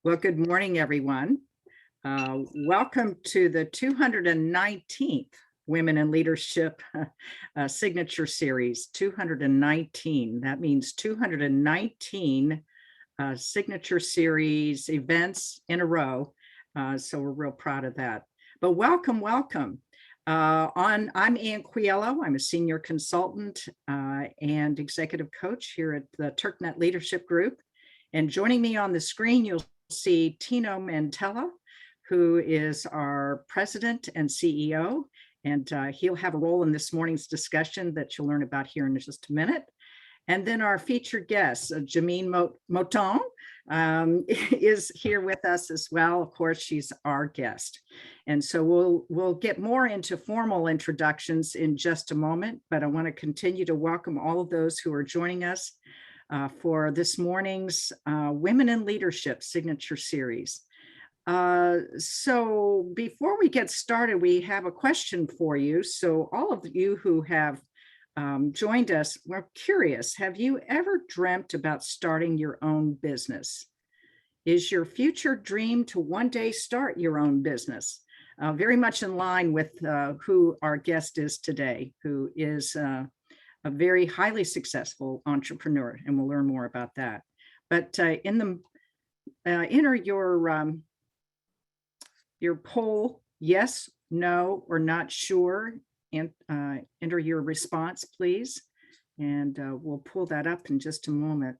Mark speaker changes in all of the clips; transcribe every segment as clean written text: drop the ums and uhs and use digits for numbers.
Speaker 1: Well, good morning, everyone. Welcome to the 219th Women in Leadership Signature Series. 219. That means 219 Signature Series events in a row. So we're real proud of that. But welcome. I'm Ann Quiello. I'm a senior consultant and executive coach here at the TurkNet Leadership Group. And joining me on the screen, you'll see Tino Mantella, who is our president and CEO, and he'll have a role in this morning's discussion that you'll learn about here in just a minute. And then our featured guest, Jamine Moton, is here with us as well. Of course, she's our guest. And so we'll get more into formal introductions in just a moment, but I want to continue to welcome all of those who are joining us for this morning's Women in Leadership Signature Series. So before we get started, we have a question for you. So all of you who have joined us, we're curious, have you ever dreamt about starting your own business? Is your future dream to one day start your own business? Very much in line with who our guest is today, who is a very highly successful entrepreneur, and we'll learn more about that. But enter your poll, yes, no, or not sure, and enter your response, please. And we'll pull that up in just a moment.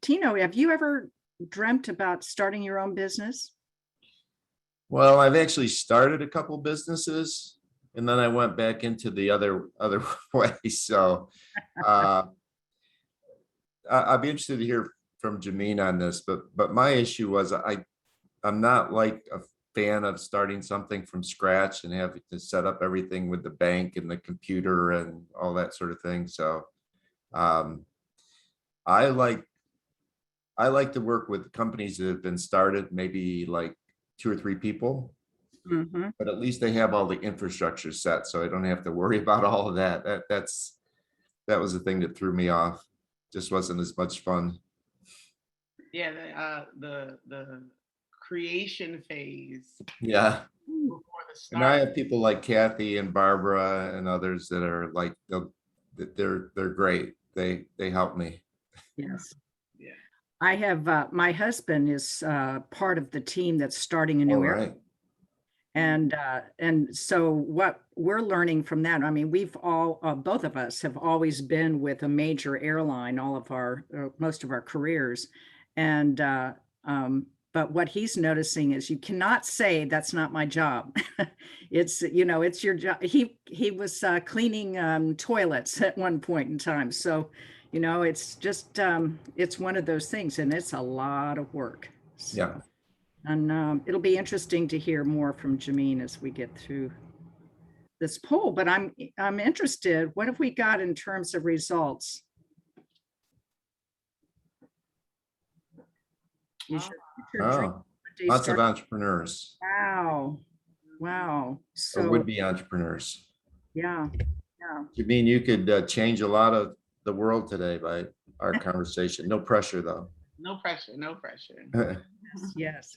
Speaker 1: Tino, have you ever dreamt about starting your own business?
Speaker 2: Well, I've actually started a couple businesses, and then I went back into the other way. So I'll be interested to hear from Jamin on this, but my issue was I'm not like a fan of starting something from scratch and having to set up everything with the bank and the computer and all that sort of thing. So I like to work with companies that have been started, maybe like 2 or 3 people, but at least they have all the infrastructure set, so I don't have to worry about all of that. That was the thing that threw me off. Just wasn't as much fun.
Speaker 3: Yeah, the creation phase.
Speaker 2: Yeah.
Speaker 3: Before the start.
Speaker 2: And I have people like Kathy and Barbara and others that are like, they're great. They help me.
Speaker 1: Yes.
Speaker 3: Yeah.
Speaker 1: I have my husband is part of the team that's starting a new area. And so what we're learning from that, I mean, we've all both of us have always been with a major airline all of our most of our careers, and but what he's noticing is you cannot say that's not my job. It's, it's your job. He was cleaning toilets at one point in time. So, it's just, it's one of those things, and it's a lot of work. So,
Speaker 2: Yeah.
Speaker 1: And it'll be interesting to hear more from Jamin as we get through this poll, but I'm interested, what have we got in terms of results?
Speaker 2: Lots of entrepreneurs.
Speaker 1: Wow. So
Speaker 2: or would-be entrepreneurs.
Speaker 1: Yeah.
Speaker 2: Jamin, you could change a lot of the world today by our conversation. No pressure, though.
Speaker 3: No pressure.
Speaker 1: Yes.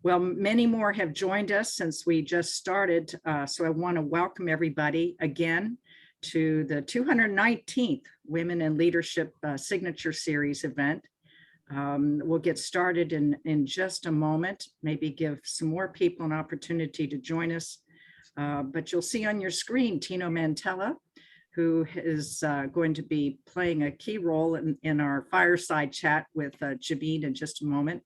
Speaker 1: Well, many more have joined us since we just started. So I want to welcome everybody again to the 219th Women in Leadership Signature Series event. We'll get started in just a moment, maybe give some more people an opportunity to join us. But you'll see on your screen Tino Mantella, who is going to be playing a key role in our fireside chat with Jamin in just a moment.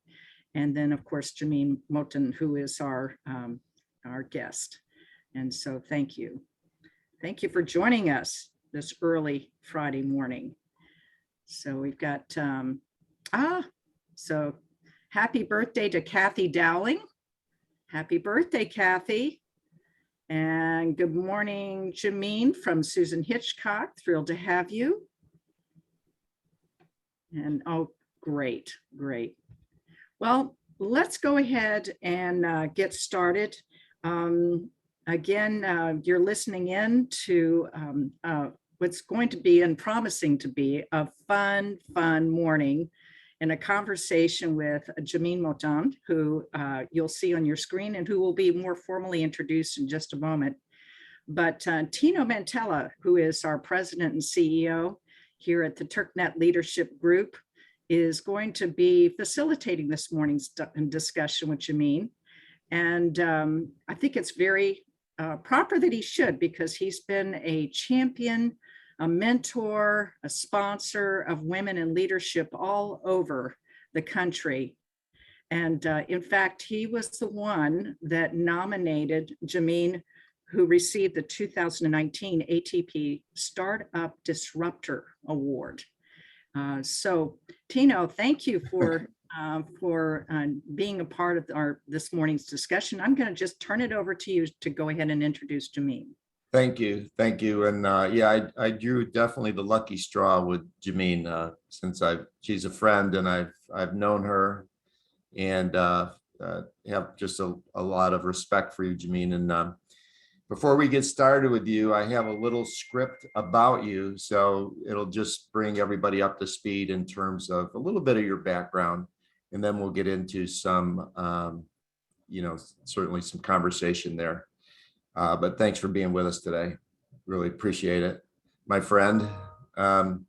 Speaker 1: And then, of course, Jamine Moton, who is our guest. And so thank you. Thank you for joining us this early Friday morning. So we've got, so happy birthday to Kathy Dowling. Happy birthday, Kathy. And good morning, Jamin from Susan Hitchcock. Thrilled to have you. And oh, great. Well, let's go ahead and get started. Again, you're listening in to what's going to be and promising to be a fun morning in a conversation with Jamine Moton, who you'll see on your screen and who will be more formally introduced in just a moment. But Tino Mantella, who is our president and CEO here at the TurkNet Leadership Group, is going to be facilitating this morning's discussion with Jamine. And I think it's very proper that he should, because he's been a champion, a mentor, a sponsor of women in leadership all over the country. And in fact, he was the one that nominated Jamine, who received the 2019 ATP Startup Disruptor Award. So Tino, thank you for being a part of this morning's discussion. I'm going to just turn it over to you to go ahead and introduce Jamine.
Speaker 2: Thank you. And yeah, I drew definitely the lucky straw with Jamine since she's a friend and I've known her and have just a lot of respect for you, Jamine. And before we get started with you, I have a little script about you, so it'll just bring everybody up to speed in terms of a little bit of your background, and then we'll get into some, certainly some conversation there. But thanks for being with us today. Really appreciate it, my friend. And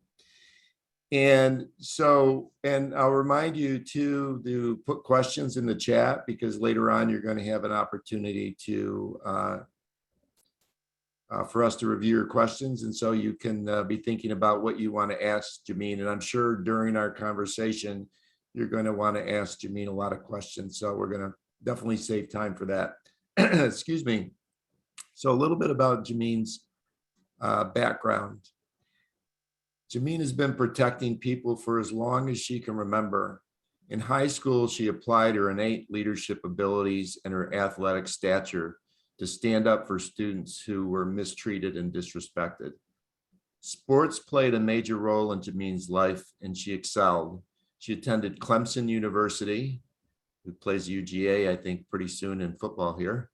Speaker 2: I'll remind you to put questions in the chat, because later on you're going to have an opportunity to for us to review your questions. And so you can be thinking about what you want to ask Jamine. And I'm sure during our conversation, you're going to want to ask Jamine a lot of questions. So we're going to definitely save time for that. Excuse me. So a little bit about Jamine's background. Jamine has been protecting people for as long as she can remember. In high school, she applied her innate leadership abilities and her athletic stature to stand up for students who were mistreated and disrespected. Sports played a major role in Jamine's life, and she excelled. She attended Clemson University, who plays UGA, I think, pretty soon in football here,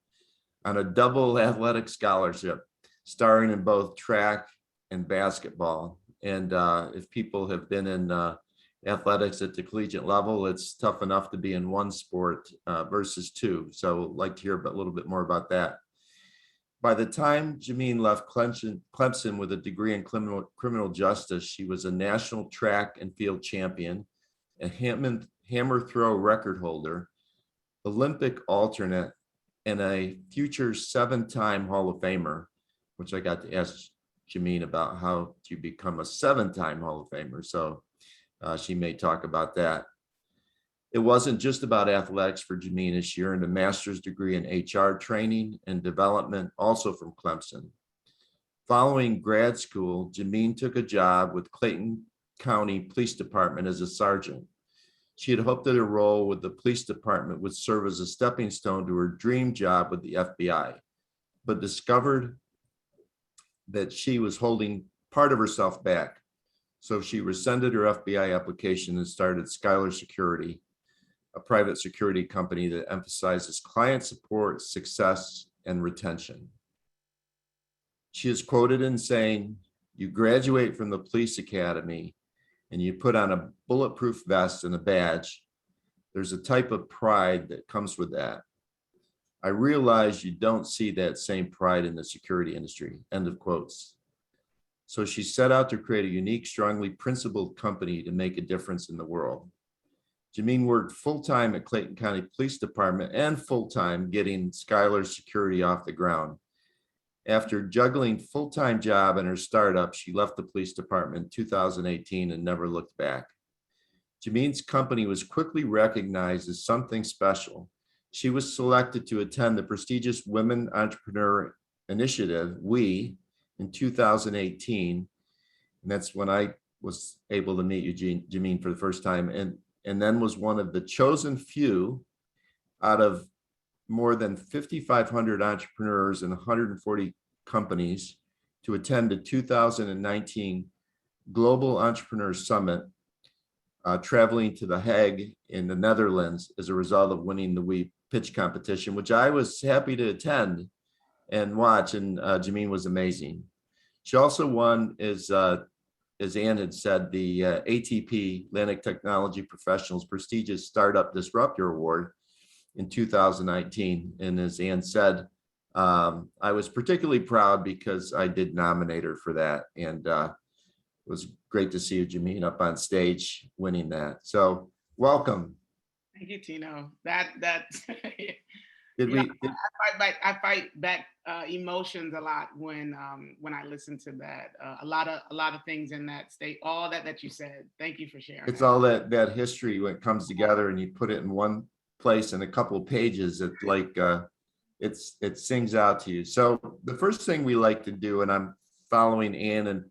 Speaker 2: on a double athletic scholarship, starring in both track and basketball. And if people have been in athletics at the collegiate level, it's tough enough to be in one sport versus two. So I'd like to hear a little bit more about that. By the time Jamine left Clemson with a degree in criminal justice, she was a national track and field champion, a hammer throw record holder, Olympic alternate, and a future 7-time Hall of Famer, which I got to ask Jamine about how to become a 7-time Hall of Famer. So she may talk about that. It wasn't just about athletics for Jamine, as she earned a master's degree in HR training and development, also from Clemson. Following grad school, Jamine took a job with Clayton County Police Department as a sergeant. She had hoped that her role with the police department would serve as a stepping stone to her dream job with the FBI, but discovered that she was holding part of herself back. So she rescinded her FBI application and started Skylar Security, a private security company that emphasizes client support, success, and retention. She is quoted in saying, "You graduate from the police academy and you put on a bulletproof vest and a badge. There's a type of pride that comes with that. I realize you don't see that same pride in the security industry," end of quotes. So she set out to create a unique, strongly principled company to make a difference in the world. Jamine worked full-time at Clayton County Police Department and full-time getting Skylar Security off the ground. After juggling full-time job and her startup, she left the police department in 2018 and never looked back. Jamine's company was quickly recognized as something special. She was selected to attend the prestigious Women Entrepreneur Initiative, WE, in 2018. And that's when I was able to meet you, Jamine, for the first time, and then was one of the chosen few out of more than 5,500 entrepreneurs and 140 companies to attend the 2019 Global Entrepreneur Summit, traveling to The Hague in the Netherlands as a result of winning the WE pitch competition, which I was happy to attend and watch, and Jamine was amazing. She also won as as Ann had said, the ATP, Atlantic Technology Professionals Prestigious Startup Disruptor Award in 2019. And as Ann said, I was particularly proud because I did nominate her for that. And it was great to see you, Jamine, up on stage winning that. So welcome.
Speaker 3: Thank you, Tino. That
Speaker 2: Did
Speaker 3: you know,
Speaker 2: we?
Speaker 3: I fight back emotions a lot when I listen to that. A lot of things in that state, all that you said. Thank you for sharing.
Speaker 2: It's all that history when it comes together and you put it in one place in a couple of pages. It like it sings out to you. So the first thing we like to do, and I'm following Ann and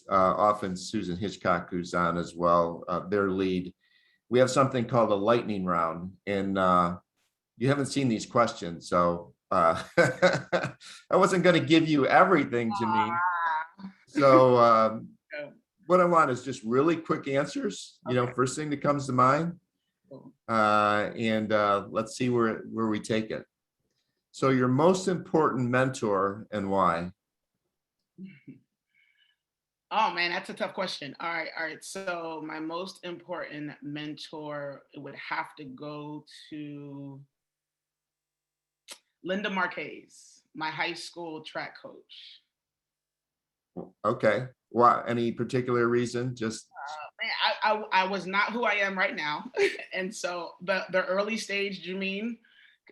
Speaker 2: often Susan Hitchcock, who's on as well, their lead. We have something called a lightning round, and you haven't seen these questions, so I wasn't going to give you everything, Jamine. So what I want is just really quick answers. You know, first thing that comes to mind, and let's see where we take it. So your most important mentor and why?
Speaker 3: Oh man, that's a tough question. All right. So my most important mentor would have to go to Linda Marquez, my high school track coach.
Speaker 2: Okay. Why? Any particular reason? Just
Speaker 3: man, I was not who I am right now, and so the early stage, Jamine,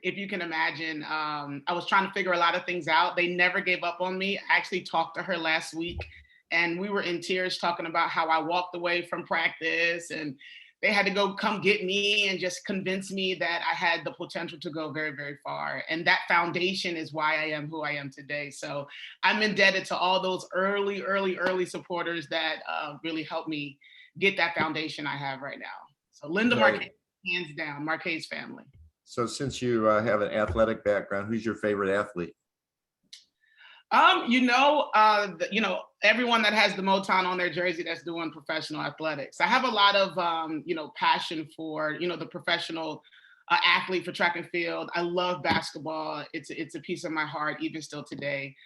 Speaker 3: if you can imagine, I was trying to figure a lot of things out. They never gave up on me. I actually talked to her last week, and we were in tears talking about how I walked away from practice, and they had to come get me and just convince me that I had the potential to go very, very far. And that foundation is why I am who I am today. So I'm indebted to all those early supporters that really helped me get that foundation I have right now. So Linda Marquez, hands down, Marquez family.
Speaker 2: So since you have an athletic background, who's your favorite athlete?
Speaker 3: Everyone that has the Moton on their jersey that's doing professional athletics. I have a lot of, passion for, the professional athlete for track and field. I love basketball. It's a piece of my heart, even still today.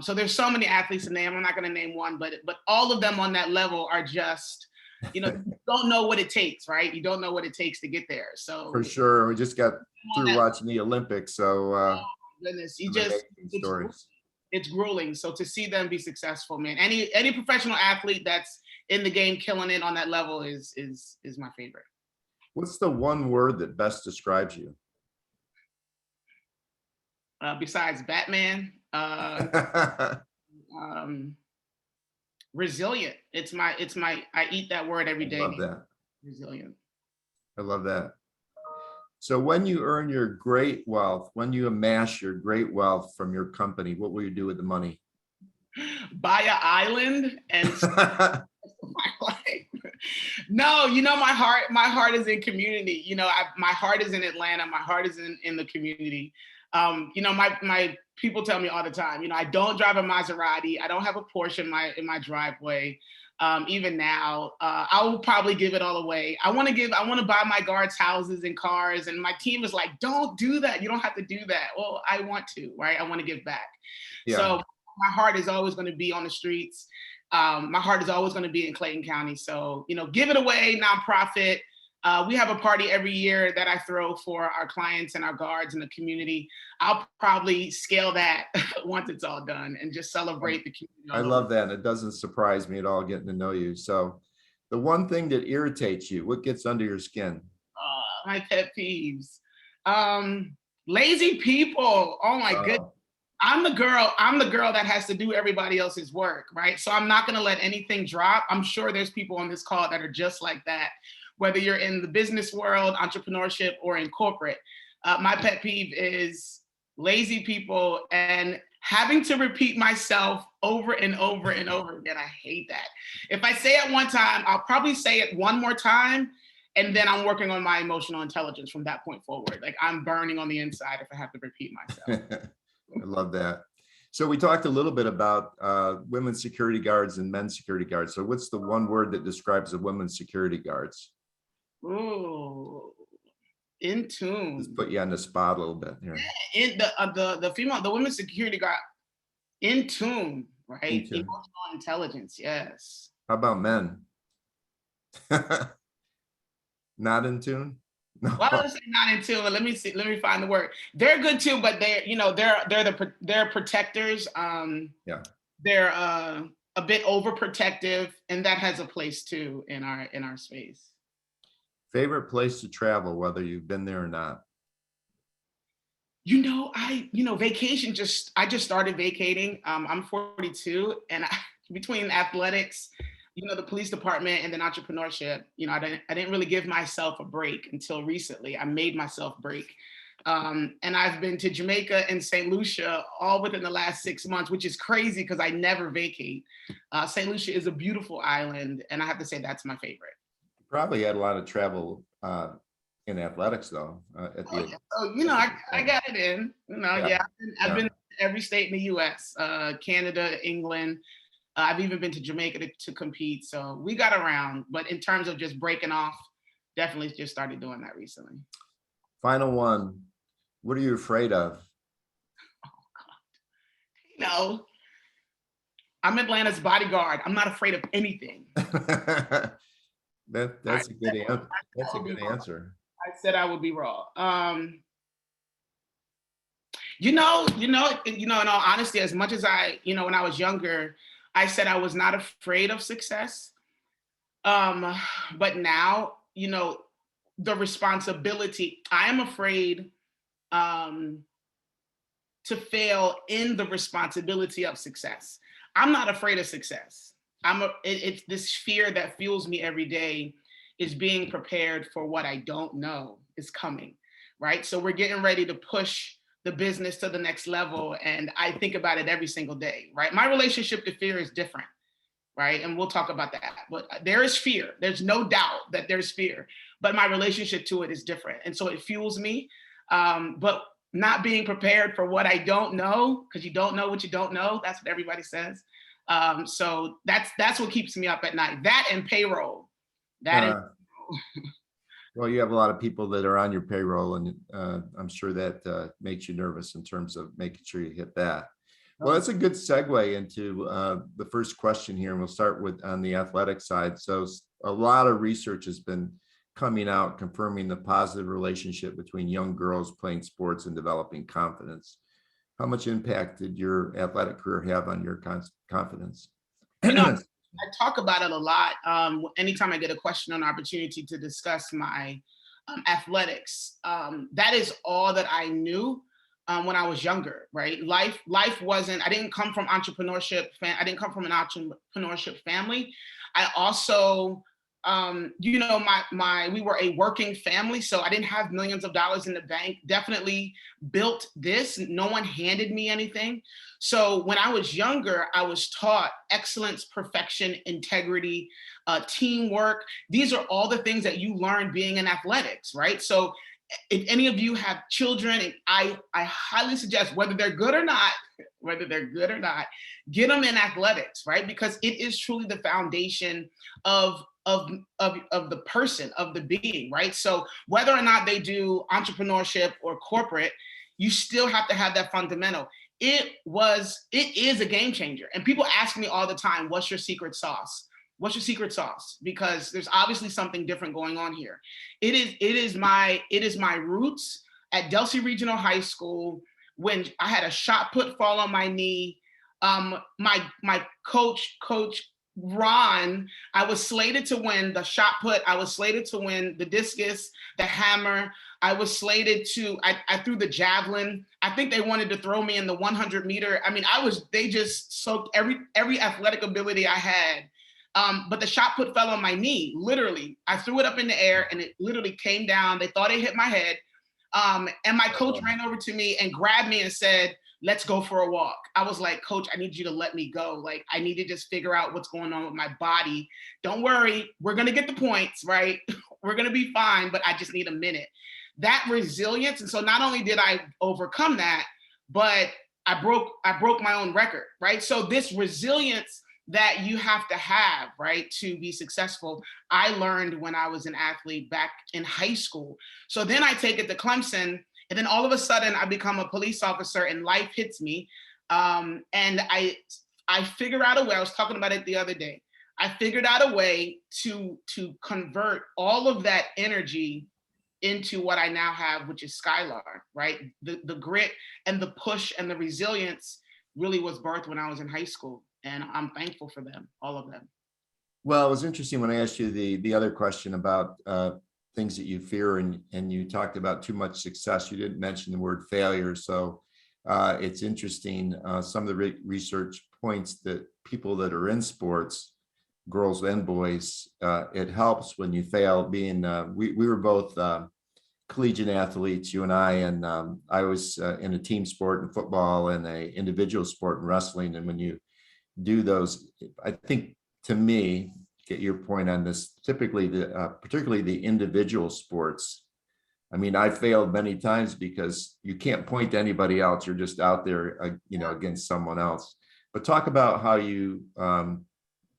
Speaker 3: So there's so many athletes to name. I'm not going to name one, but all of them on that level are just, you don't know what it takes, right? You don't know what it takes to get there. So
Speaker 2: for sure, we just got through watching the Olympics, so
Speaker 3: oh, goodness, it's grueling. So to see them be successful, man, any professional athlete that's in the game killing it on that level is my favorite.
Speaker 2: What's the one word that best describes you?
Speaker 3: Besides Batman, resilient. It's my I eat that word every day.
Speaker 2: I love that.
Speaker 3: Resilient.
Speaker 2: I love that. So when you earn your great wealth, when you amass your great wealth from your company, what will you do with the money?
Speaker 3: Buy an island and my life. No, my heart is in community. My heart is in Atlanta. My heart is in the community. My people tell me all the time, I don't drive a Maserati. I don't have a Porsche in my driveway. Even now, I will probably give it all away. I want to buy my guards houses and cars, and my team is like, don't do that. You don't have to do that. Well, I want to, right? I want to give back. Yeah. So my heart is always going to be on the streets. My heart is always going to be in Clayton County. So, give it away, nonprofit. We have a party every year that I throw for our clients and our guards in the community. I'll probably scale that once it's all done and just celebrate the community.
Speaker 2: I love that. And it doesn't surprise me at all getting to know you. So the one thing that irritates you, what gets under your skin?
Speaker 3: My pet peeves. Lazy people. Oh my goodness. I'm the girl that has to do everybody else's work, right? So I'm not going to let anything drop. I'm sure there's people on this call that are just like that, whether you're in the business world, entrepreneurship, or in corporate. My pet peeve is lazy people and having to repeat myself over and over and over again. I hate that. If I say it one time, I'll probably say it one more time, and then I'm working on my emotional intelligence from that point forward. Like I'm burning on the inside if I have to repeat myself.
Speaker 2: I love that. So we talked a little bit about women's security guards and men's security guards. So what's the one word that describes the women's security guards?
Speaker 3: Ooh, in tune.
Speaker 2: Let's put you on the spot a little bit here.
Speaker 3: In the women's security guard, in tune, right? In tune. Emotional intelligence, yes.
Speaker 2: How about men? Not in tune? No.
Speaker 3: Well, I was not in tune. Let me see. Let me find the word. They're good too, but they're protectors.
Speaker 2: Yeah.
Speaker 3: They're a bit overprotective, and that has a place too in our space.
Speaker 2: Favorite place to travel, whether you've been there or not?
Speaker 3: Vacation. I just started vacating. I'm 42, and between athletics, the police department, and then entrepreneurship, I didn't really give myself a break until recently. I made myself break. And I've been to Jamaica and St. Lucia all within the last 6 months, which is crazy because I never vacate. St. Lucia is a beautiful island, and I have to say that's my favorite.
Speaker 2: Probably had a lot of travel in athletics though.
Speaker 3: I got it in. I've been to every state in the U.S., Canada, England. I've even been to Jamaica to compete. So we got around, but in terms of just breaking off, definitely just started doing that recently.
Speaker 2: Final one. What are you afraid of?
Speaker 3: Oh God. I'm Atlanta's bodyguard. I'm not afraid of anything.
Speaker 2: That's a good answer. That's a good answer.
Speaker 3: I said I would be wrong. In all honesty, as much as when I was younger, I said I was not afraid of success. But now, the responsibility, I am afraid to fail in the responsibility of success. I'm not afraid of success. It's this fear that fuels me every day, is being prepared for what I don't know is coming, right? So we're getting ready to push the business to the next level. And I think about it every single day, right? My relationship to fear is different, right? And we'll talk about that. But there is fear. There's no doubt that there's fear, but my relationship to it is different. And so it fuels me. But not being prepared for what I don't know, because you don't know what you don't know. That's what everybody says. So that's what keeps me up at night. That and payroll.
Speaker 2: Well, you have a lot of people that are on your payroll, and I'm sure that makes you nervous in terms of making sure you hit that. Well, that's a good segue into the first question here, and we'll start with on the athletic side. So a lot of research has been coming out confirming the positive relationship between young girls playing sports and developing confidence. How much impact did your athletic career have on your confidence?
Speaker 3: I talk about it a lot. Anytime I get a question or an opportunity to discuss my athletics, that is all that I knew when I was younger, right? Life wasn't, I didn't come from entrepreneurship. I didn't come from an entrepreneurship family. I also, we were a working family, so I didn't have millions of dollars in the bank. Definitely built this. No one handed me anything. So when I was younger, I was taught excellence, perfection, integrity, teamwork. These are all the things that you learn being in athletics, right? So if any of you have children, I highly suggest, whether they're good or not, get them in athletics, right? Because it is truly the foundation of the person, of the being, right? So whether or not they do entrepreneurship or corporate, you still have to have that fundamental. It is a game changer. And people ask me all the time, what's your secret sauce? What's your secret sauce? Because there's obviously something different going on here. It is my roots at Delsea Regional High School, when I had a shot put fall on my knee. My coach Ron, I was slated to win the shot put. I was slated to win the discus, the hammer. I was slated to, I threw the javelin. I think they wanted to throw me in the 100 meter. I mean, they just soaked every athletic ability I had. But the shot put fell on my knee, literally. I threw it up in the air and it literally came down. They thought it hit my head. And my coach ran over to me and grabbed me and said, let's go for a walk. I was like, Coach, I need you to let me go. Like, I need to just figure out what's going on with my body. Don't worry, we're gonna get the points, right? We're gonna be fine, but I just need a minute. That resilience. And so not only did I overcome that, but I broke my own record, right? So this resilience that you have to have, right, to be successful, I learned when I was an athlete back in high school. So then I take it to Clemson, and then all of a sudden I become a police officer and life hits me. And I figure out a way, I was talking about it the other day, I figured out a way to convert all of that energy into what I now have, which is Skylar, right? The grit and the push and the resilience really was birthed when I was in high school. And I'm thankful for them, all of them.
Speaker 2: Well, it was interesting when I asked you the other question about things that you fear, and you talked about too much success. You didn't mention the word failure. So it's interesting. Some of the research points that people that are in sports, girls and boys, it helps when you fail. Being we were both collegiate athletes, you and and I was in a team sport in football and a individual sport in wrestling. And when you do those, I think, to me, get your point on this, typically particularly the individual sports. I mean, I failed many times because you can't point to anybody else. You're just out there, against someone else. But talk about how you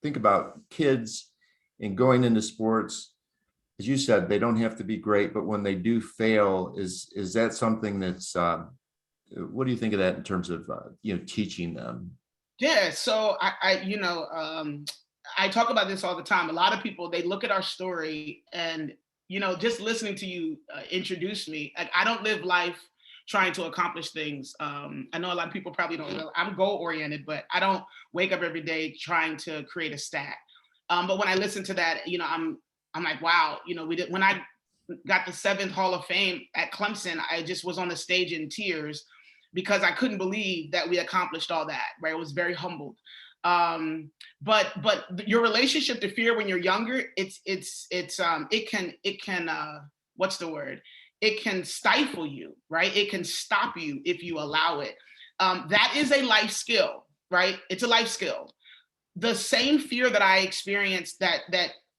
Speaker 2: think about kids and going into sports. As you said, they don't have to be great, but when they do fail, is that something that's, what do you think of that in terms of, teaching them?
Speaker 3: Yeah, so I talk about this all the time. A lot of people, they look at our story and, just listening to you introduce me, like, I don't live life trying to accomplish things. I know a lot of people probably don't know, I'm goal oriented, but I don't wake up every day trying to create a stat. But when I listen to that, I'm like, wow, when I got the 7th Hall of Fame at Clemson, I just was on the stage in tears because I couldn't believe that we accomplished all that, right? I was very humbled. But your relationship to fear when you're younger, it can what's the word? It can stifle you, right? It can stop you if you allow it. That is a life skill, right? It's a life skill. The same fear that I experienced that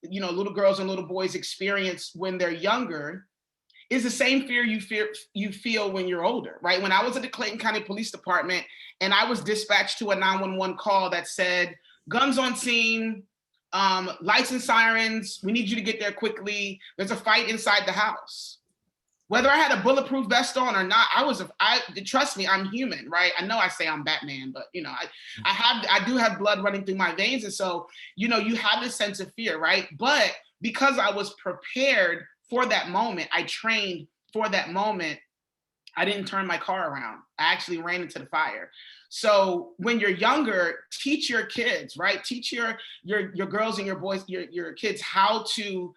Speaker 3: little girls and little boys experience when they're younger is the same fear you feel when you're older, right? When I was at the Clayton County Police Department and I was dispatched to a 911 call that said, guns on scene, lights and sirens, we need you to get there quickly. There's a fight inside the house. Whether I had a bulletproof vest on or not, trust me, I'm human, right? I know I say I'm Batman, but I do have blood running through my veins. And so, you have this sense of fear, right? But because I was prepared for that moment, I trained for that moment, I didn't turn my car around. I actually ran into the fire. So when you're younger, teach your kids, right? Teach your girls and your boys, your kids how to,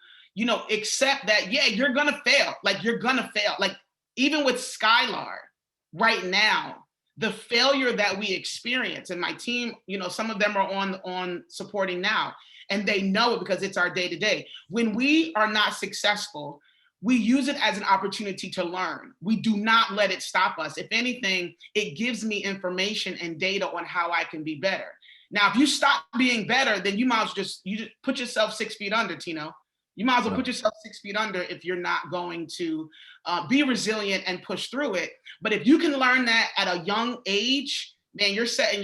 Speaker 3: accept that, yeah, you're gonna fail. Like, you're gonna fail. Like, even with Skylar right now, the failure that we experience, and my team, some of them are on supporting now, and they know it because it's our day to day. When we are not successful, we use it as an opportunity to learn. We do not let it stop us. If anything, it gives me information and data on how I can be better. Now, if you stop being better, then you might as well just put yourself 6 feet under, Tino. You might as well put yourself 6 feet under if you're not going to be resilient and push through it. But if you can learn that at a young age, man, you're setting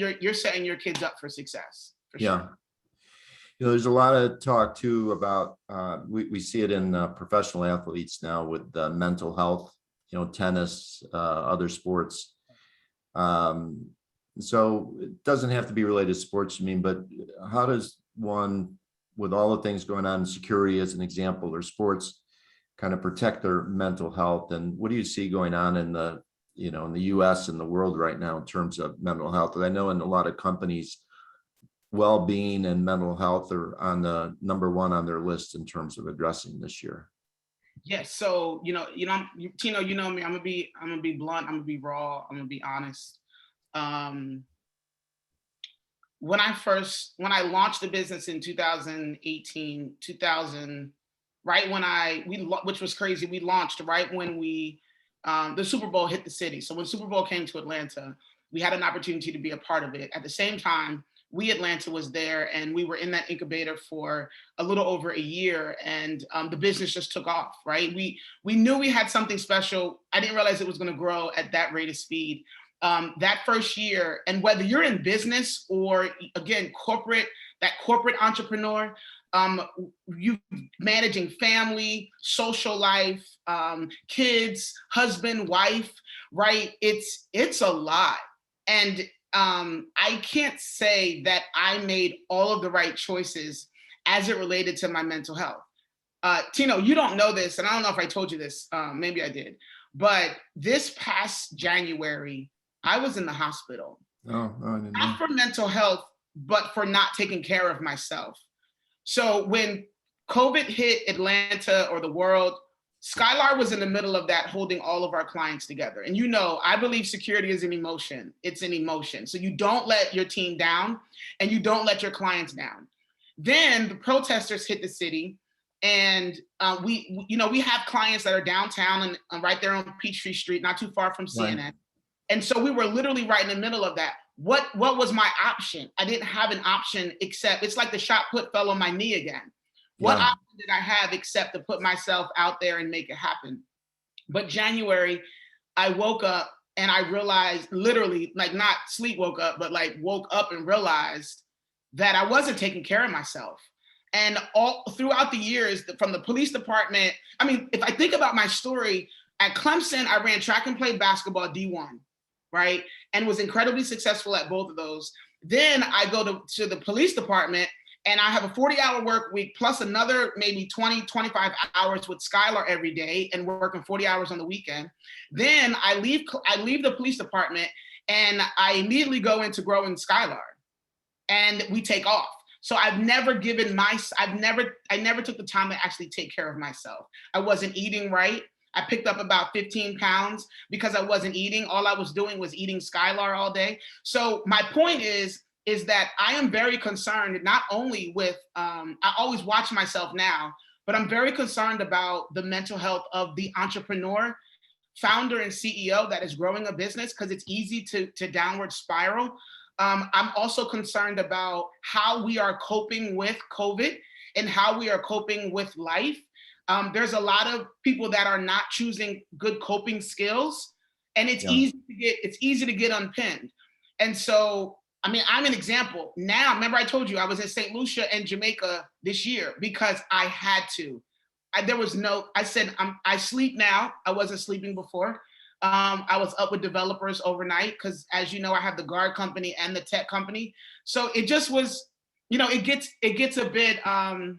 Speaker 3: your kids up for success. For sure.
Speaker 2: There's a lot of talk too about we see it in professional athletes now with mental health, tennis, other sports. So it doesn't have to be related to sports, but how does one, with all the things going on in security as an example, or sports, kind of protect their mental health? And what do you see going on in the US and the world right now in terms of mental health? And I know in a lot of companies, well-being and mental health are on the number one on their list in terms of addressing this year.
Speaker 3: Yes. So, Tino, you know me, I'm gonna be blunt, I'm gonna be raw, I'm gonna be honest. When I launched the business in 2018, which was crazy, we launched right when the Super Bowl hit the city. So when Super Bowl came to Atlanta, we had an opportunity to be a part of it. At the same time, Atlanta was there, and we were in that incubator for a little over a year, and the business just took off, right? We knew we had something special. I didn't realize it was going to grow at that rate of speed. That first year, and whether you're in business or, again, corporate entrepreneur, you managing family, social life, kids, husband, wife, right? It's a lot. And I can't say that I made all of the right choices as it related to my mental health. Tino, you don't know this, and I don't know if I told you this, maybe I did, but this past January, I was in the hospital.
Speaker 2: Oh, I didn't know.
Speaker 3: Not for mental health, but for not taking care of myself. So when COVID hit Atlanta or the world, Skylar was in the middle of that, holding all of our clients together. And you know, I believe security is an emotion. It's an emotion. So you don't let your team down and you don't let your clients down. Then the protesters hit the city, and we have clients that are downtown and right there on Peachtree Street, not too far from CNN. Right. And so we were literally right in the middle of that. What was my option? I didn't have an option except, it's like the shot put fell on my knee again. What option did I have except to put myself out there and make it happen? But January, I woke up and I realized, literally, like not sleep woke up, but like woke up and realized that I wasn't taking care of myself. And all throughout the years, from the police department, I mean, if I think about my story, at Clemson, I ran track and play basketball D1, right? And was incredibly successful at both of those. Then I go to the police department, and I have a 40-hour work week plus another maybe 20, 25 hours with Skylar every day and working 40 hours on the weekend. Then I leave the police department and I immediately go into growing Skylar, and we take off. So I never took the time to actually take care of myself. I wasn't eating right. I picked up about 15 pounds because I wasn't eating. All I was doing was eating Skylar all day. So my point is that I am very concerned, not only with, I always watch myself now, but I'm very concerned about the mental health of the entrepreneur, founder and CEO that is growing a business, because it's easy to downward spiral. I'm also concerned about how we are coping with COVID and how we are coping with life. There's a lot of people that are not choosing good coping skills, and it's easy to get unpinned. And so, I mean, I'm an example. Now, remember I told you I was in St. Lucia and Jamaica this year because I had to. I sleep now. I wasn't sleeping before. I was up with developers overnight because, as you know, I have the guard company and the tech company. So it just was, it gets a bit, I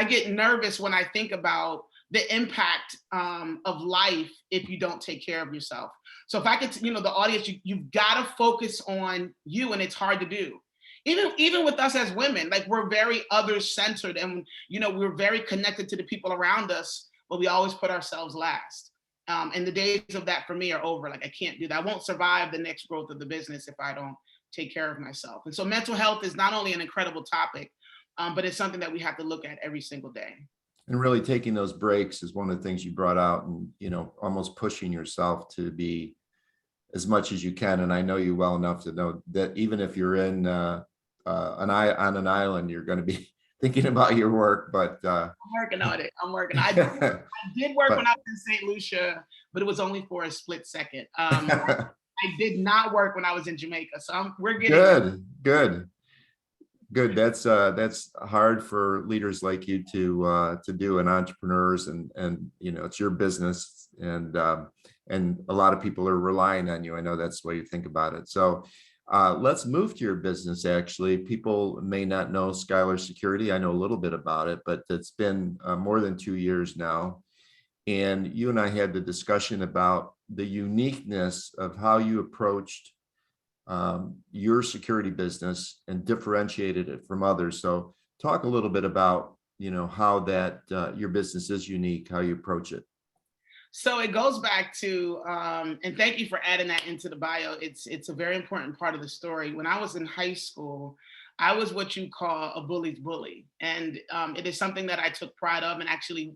Speaker 3: get nervous when I think about the impact of life if you don't take care of yourself. So if I could, the audience, you've got to focus on you, and it's hard to do. Even with us as women, like we're very others-centered, and we're very connected to the people around us, but we always put ourselves last. And the days of that for me are over. Like I can't do that. I won't survive the next growth of the business if I don't take care of myself. And so mental health is not only an incredible topic, but it's something that we have to look at every single day.
Speaker 2: And really taking those breaks is one of the things you brought out, and, almost pushing yourself to be as much as you can. And I know you well enough to know that even if you're in on an island, you're going to be thinking about your work, but
Speaker 3: I'm working on it. I did work when I was in St. Lucia, but it was only for a split second. I did not work when I was in Jamaica. So we're getting
Speaker 2: Good. That's hard for leaders like you to do, and entrepreneurs, and it's your business, and a lot of people are relying on you. I know that's the way you think about it. So let's move to your business. Actually, people may not know Skylar Security. I know a little bit about it, but it's been more than 2 years now. And you and I had the discussion about the uniqueness of how you approached your security business and differentiated it from others. So talk a little bit about, how that your business is unique, how you approach it.
Speaker 3: So it goes back to, and thank you for adding that into the bio. It's a very important part of the story. When I was in high school, I was what you call a bully's bully. And it is something that I took pride of. And actually,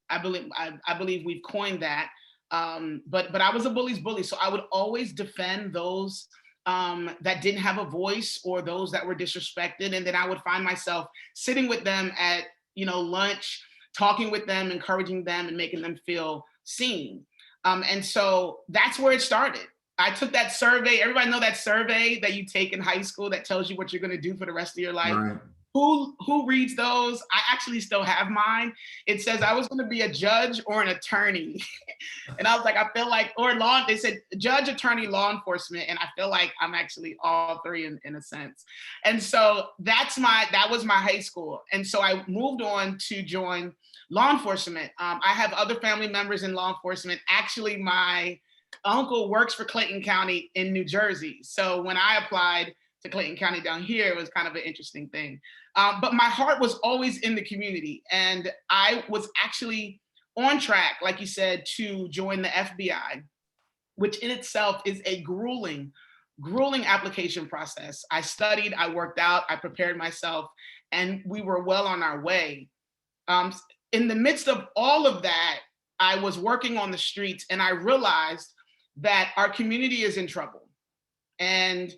Speaker 3: I believe we've coined that. But I was a bully's bully. So I would always defend those that didn't have a voice, or those that were disrespected. And then I would find myself sitting with them at, lunch, talking with them, encouraging them, and making them feel seen. And so that's where it started. I took that survey. Everybody know that survey that you take in high school that tells you what you're going to do for the rest of your life.
Speaker 2: Right.
Speaker 3: who reads those? I actually still have mine. It says I was going to be a judge or an attorney. And I was like, I feel like, they said judge, attorney, law enforcement. And I feel like I'm actually all three in a sense. And so that was my high school. And so I moved on to join law enforcement. I have other family members in law enforcement. Actually, my uncle works for Clayton County in New Jersey. So when I applied to Clayton County down here, it was kind of an interesting thing. But my heart was always in the community. And I was actually on track, like you said, to join the FBI, which in itself is a grueling application process. I studied, I worked out, I prepared myself, and we were well on our way. In the midst of all of that, I was working on the streets and I realized that our community is in trouble. And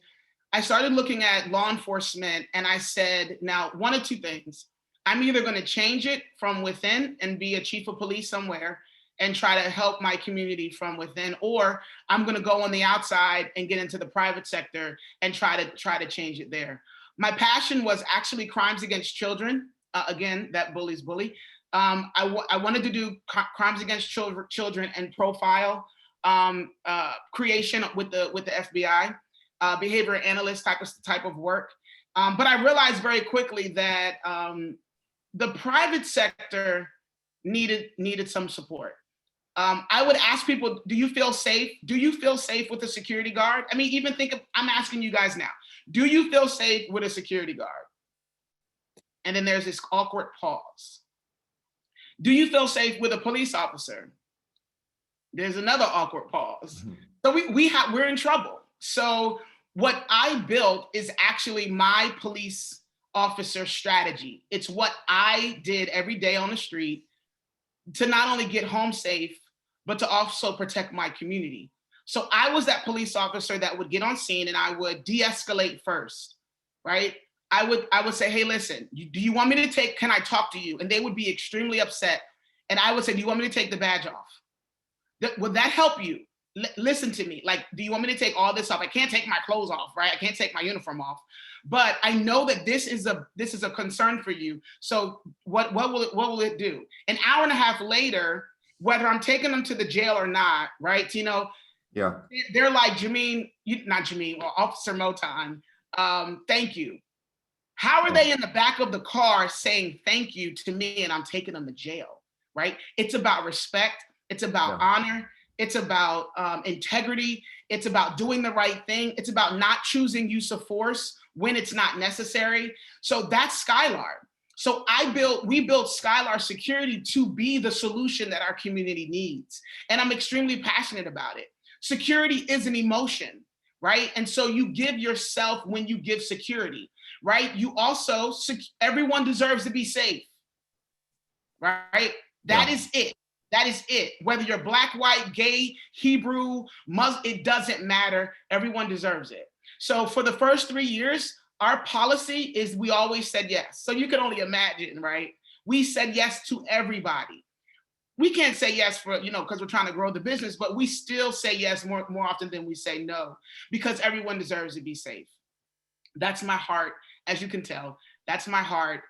Speaker 3: I started looking at law enforcement and I said, now, one of two things. I'm either going to change it from within and be a chief of police somewhere and try to help my community from within, or I'm going to go on the outside and get into the private sector and try to change it there. My passion was actually crimes against children. Again, that bullies bully. I wanted to do crimes against children and profile creation with the FBI. Behavioral analyst type of work. But I realized very quickly that the private sector needed some support. I would ask people, do you feel safe? Do you feel safe with a security guard? I mean, I'm asking you guys now, do you feel safe with a security guard? And then there's this awkward pause. Do you feel safe with a police officer? There's another awkward pause. So we're in trouble. So what I built is actually my police officer strategy. It's what I did every day on the street to not only get home safe, but to also protect my community. So I was that police officer that would get on scene and I would de-escalate first, right? I would say, hey, listen, do you want me to can I talk to you? And they would be extremely upset. And I would say, do you want me to take the badge off? Would that help you? Listen to me. Like, do you want me to take all this off? I can't take my clothes off, right? I can't take my uniform off. But I know that this is a concern for you. So what will it do? An hour and a half later, whether I'm taking them to the jail or not, right, Tino?
Speaker 2: Yeah.
Speaker 3: They're like, Officer Moton, thank you. How are they in the back of the car saying thank you to me and I'm taking them to jail, right? It's about respect. It's about honor. It's about integrity. It's about doing the right thing. It's about not choosing use of force when it's not necessary. So that's Skylar. So we built Skylar Security to be the solution that our community needs. And I'm extremely passionate about it. Security is an emotion, right? And so you give yourself when you give security, right? You also, everyone deserves to be safe, right? That is it. That is it. Whether you're Black, white, gay, Hebrew, Muslim, it doesn't matter. Everyone deserves it. So for the first 3 years, our policy is we always said yes. So you can only imagine, right? We said yes to everybody. We can't say yes for, because we're trying to grow the business, but we still say yes more often than we say no, because everyone deserves to be safe. That's my heart, as you can tell. That's my heart.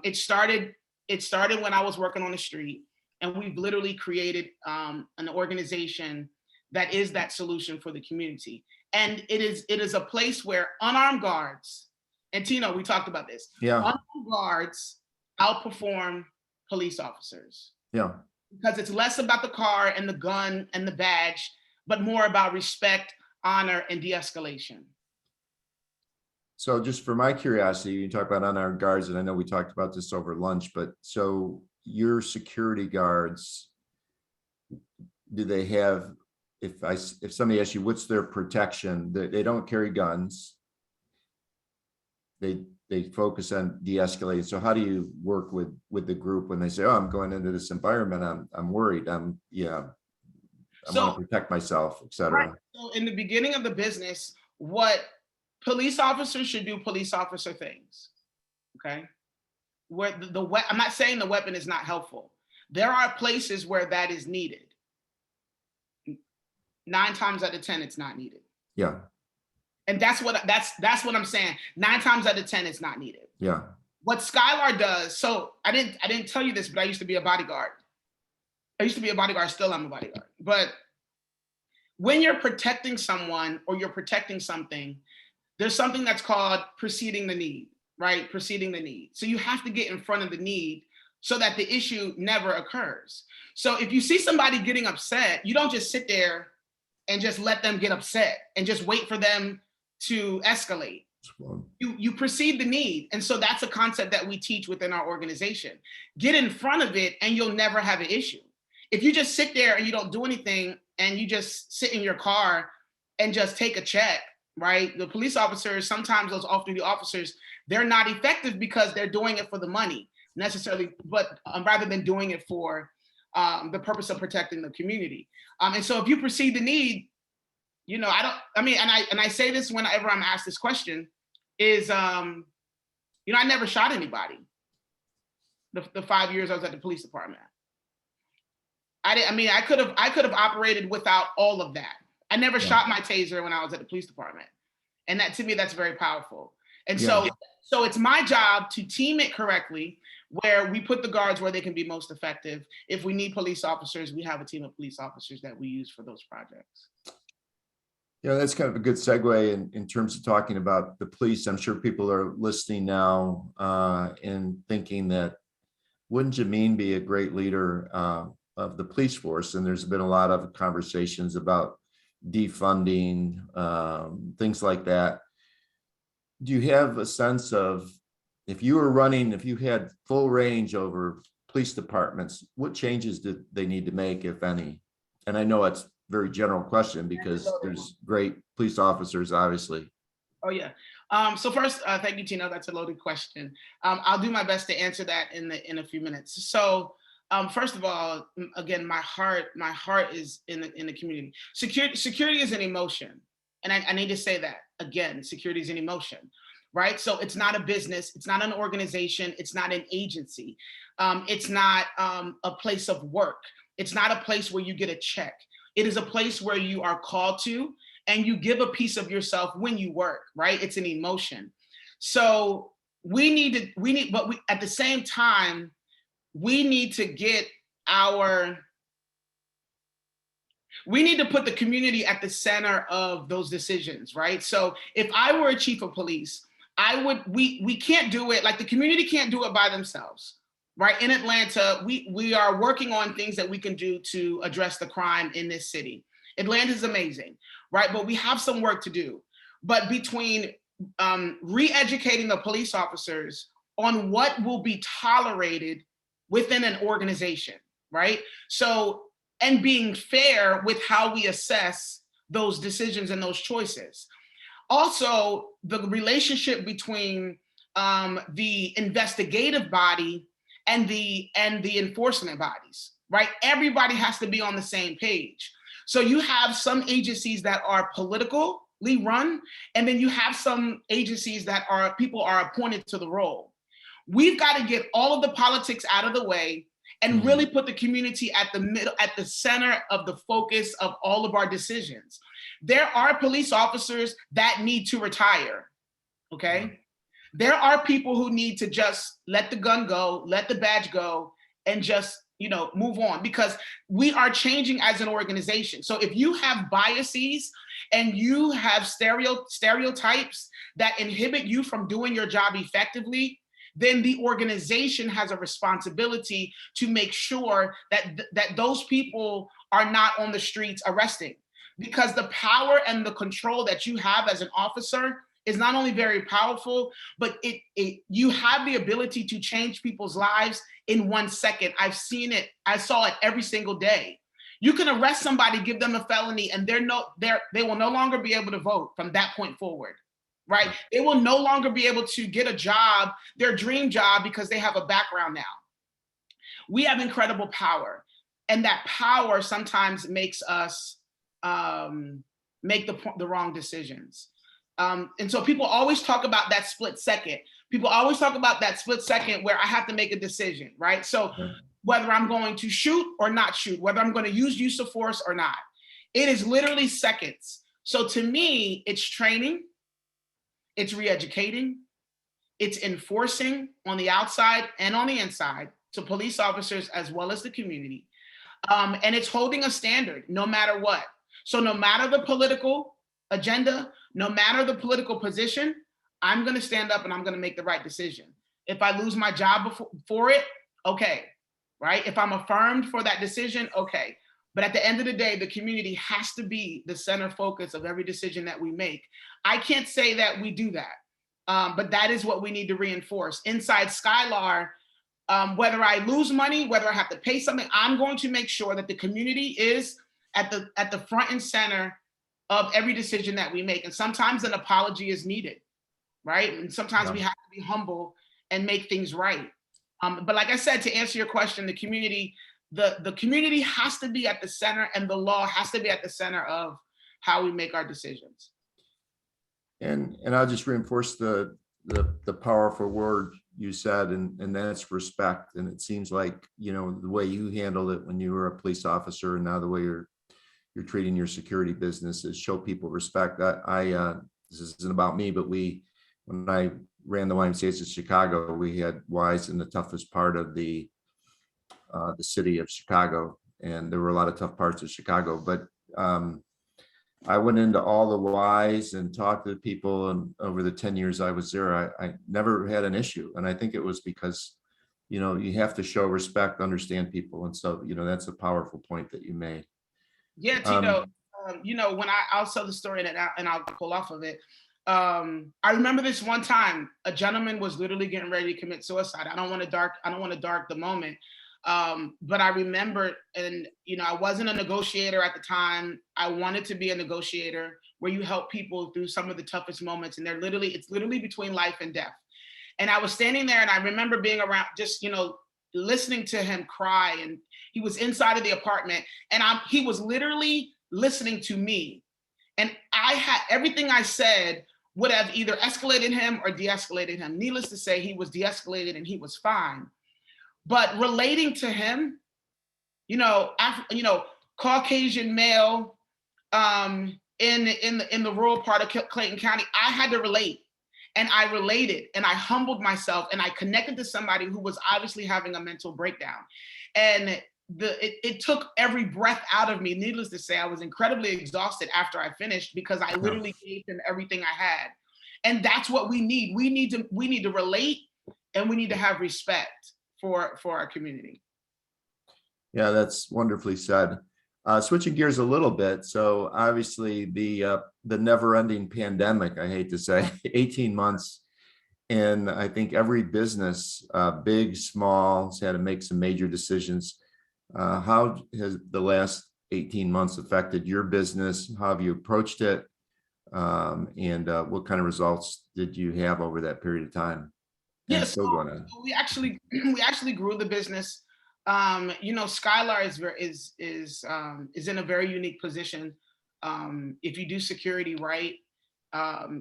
Speaker 3: It started when I was working on the street. And we've literally created an organization that is that solution for the community. And it is a place where unarmed guards, and Tino, we talked about this.
Speaker 2: Yeah.
Speaker 3: Unarmed guards outperform police officers.
Speaker 2: Yeah.
Speaker 3: Because it's less about the car and the gun and the badge, but more about respect, honor, and de-escalation.
Speaker 2: So just for my curiosity, you talk about unarmed guards, and I know we talked about this over lunch, but so your security guards, do they have, if somebody asks you what's their protection, they don't carry guns, they focus on de-escalating. So how do you work with the group when they say, oh, I'm going into this environment, I'm worried, I want to protect myself, etc.
Speaker 3: Right. So in the beginning of the business, what police officers should do police officer things, okay? Where I'm not saying the weapon is not helpful. There are places where that is needed. 9 times out of 10, it's not needed.
Speaker 2: Yeah.
Speaker 3: And that's what I'm saying. 9 times out of 10, it's not needed.
Speaker 2: Yeah.
Speaker 3: what Skylar does, so I didn't tell you this, but I used to be a bodyguard. Still I'm a bodyguard. But when you're protecting someone or you're protecting something, there's something that's called preceding the need, right? Preceding the need. So you have to get in front of the need so that the issue never occurs. So if you see somebody getting upset, you don't just sit there and just let them get upset and just wait for them to escalate. You precede the need. And so that's a concept that we teach within our organization. Get in front of it and you'll never have an issue. If you just sit there and you don't do anything and you just sit in your car and just take a check, right? The police officers, sometimes those off-duty officers, they're not effective because they're doing it for the money necessarily, but rather than doing it for the purpose of protecting the community. And so if you precede the need, you know, and I say this whenever I'm asked this question, is, you know, I never shot anybody the 5 years I was at the police department. I could have operated without all of that. I never shot my taser when I was at the police department. And that, to me, that's very powerful. And so it's my job to team it correctly, where we put the guards where they can be most effective. If we need police officers, we have a team of police officers that we use for those projects.
Speaker 2: Yeah, that's kind of a good segue in terms of talking about the police. I'm sure people are listening now and thinking that, wouldn't Jamin be a great leader of the police force? And there's been a lot of conversations about defunding, things like that. Do you have a sense of, if you had full range over police departments, what changes did they need to make, if any? And I know it's a very general question because there's great police officers, obviously.
Speaker 3: Oh yeah. So first, thank you, Tino. That's a loaded question. I'll do my best to answer that in a few minutes. So first of all, again, my heart is in the community. Security is an emotion, and I need to say that again. Security is an emotion, right? So it's not a business, it's not an organization, it's not an agency, it's not a place of work, it's not a place where you get a check. It is a place where you are called to, and you give a piece of yourself when you work, right? It's an emotion. So at the same time, we need to put the community at the center of those decisions, right? So if I were a chief of police, we can't do it, like the community can't do it by themselves, right? In Atlanta, we are working on things that we can do to address the crime in this city. Atlanta is amazing, right? But we have some work to do. But between re-educating the police officers on what will be tolerated within an organization, right? So, and being fair with how we assess those decisions and those choices. Also, the relationship between the investigative body and the enforcement bodies, right? Everybody has to be on the same page. So you have some agencies that are politically run, and then you have some agencies that people are appointed to the role. We've got to get all of the politics out of the way and really put the community at the middle, at the center of the focus of all of our decisions. There are police officers that need to retire, okay? There are people who need to just let the gun go, let the badge go, and just, move on, because we are changing as an organization. So if you have biases and you have stereotypes that inhibit you from doing your job effectively, then the organization has a responsibility to make sure that those people are not on the streets arresting, because the power and the control that you have as an officer is not only very powerful, but you have the ability to change people's lives in 1 second. I've seen it. I saw it every single day. You can arrest somebody, give them a felony, and they will no longer be able to vote from that point forward. Right? They will no longer be able to get a job, their dream job, because they have a background now. We have incredible power, and that power sometimes makes us make the wrong decisions. And so people always talk about that split second. People always talk about that split second where I have to make a decision, right? So whether I'm going to shoot or not shoot, whether I'm going to use of force or not, it is literally seconds. So to me, it's training. It's re-educating, It's enforcing on the outside and on the inside to police officers as well as the community. And it's holding a standard no matter what. So no matter the political agenda, no matter the political position, I'm going to stand up and I'm going to make the right decision. If I lose my job for it, okay, right? If I'm affirmed for that decision, okay. But at the end of the day, the community has to be the center focus of every decision that we make. I can't say that we do that, but that is what we need to reinforce. Inside Skylar, whether I lose money, whether I have to pay something, I'm going to make sure that the community is at the front and center of every decision that we make. And sometimes an apology is needed, right? And sometimes we have to be humble and make things right. But like I said, to answer your question, the community has to be at the center, and the law has to be at the center of how we make our decisions.
Speaker 2: And I'll just reinforce the powerful word you said, and that's respect. And it seems like, you know, the way you handled it when you were a police officer, and now the way you're treating your security business is show people respect. This isn't about me, but when I ran the YMCA's in Chicago, we had Ys in the toughest part of the city of Chicago, and there were a lot of tough parts of Chicago. But I went into all the Ys and talked to people, and over the 10 years I was there, I never had an issue. And I think it was because, you know, you have to show respect, understand people, and so, you know, that's a powerful point that you made.
Speaker 3: Yeah, Tino. You know, when I'll tell the story and I'll pull off of it. I remember this one time, a gentleman was literally getting ready to commit suicide. I don't want to dark the moment. But I remember, and you know, I wasn't a negotiator at the time. I wanted to be a negotiator where you help people through some of the toughest moments, and it's literally between life and death. And I was standing there, and I remember being around, just, you know, listening to him cry, and he was inside of the apartment, and he was literally listening to me. And I had everything I said would have either escalated him or de-escalated him. Needless to say, he was de-escalated and he was fine. But relating to him, you know, Caucasian male, in the rural part of Clayton County, I had to relate, and I related, and I humbled myself, and I connected to somebody who was obviously having a mental breakdown, and it took every breath out of me. Needless to say, I was incredibly exhausted after I finished, because I literally gave him everything I had, and that's what we need. We need to relate, and we need to have respect for our community.
Speaker 2: Yeah, that's wonderfully said. Switching gears a little bit. So obviously the never-ending pandemic, I hate to say, 18 months. And I think every business, big, small, has had to make some major decisions. How has the last 18 months affected your business? How have you approached it? And what kind of results did you have over that period of time?
Speaker 3: Yes, we actually grew the business. You know, Skylar is in a very unique position. If you do security right,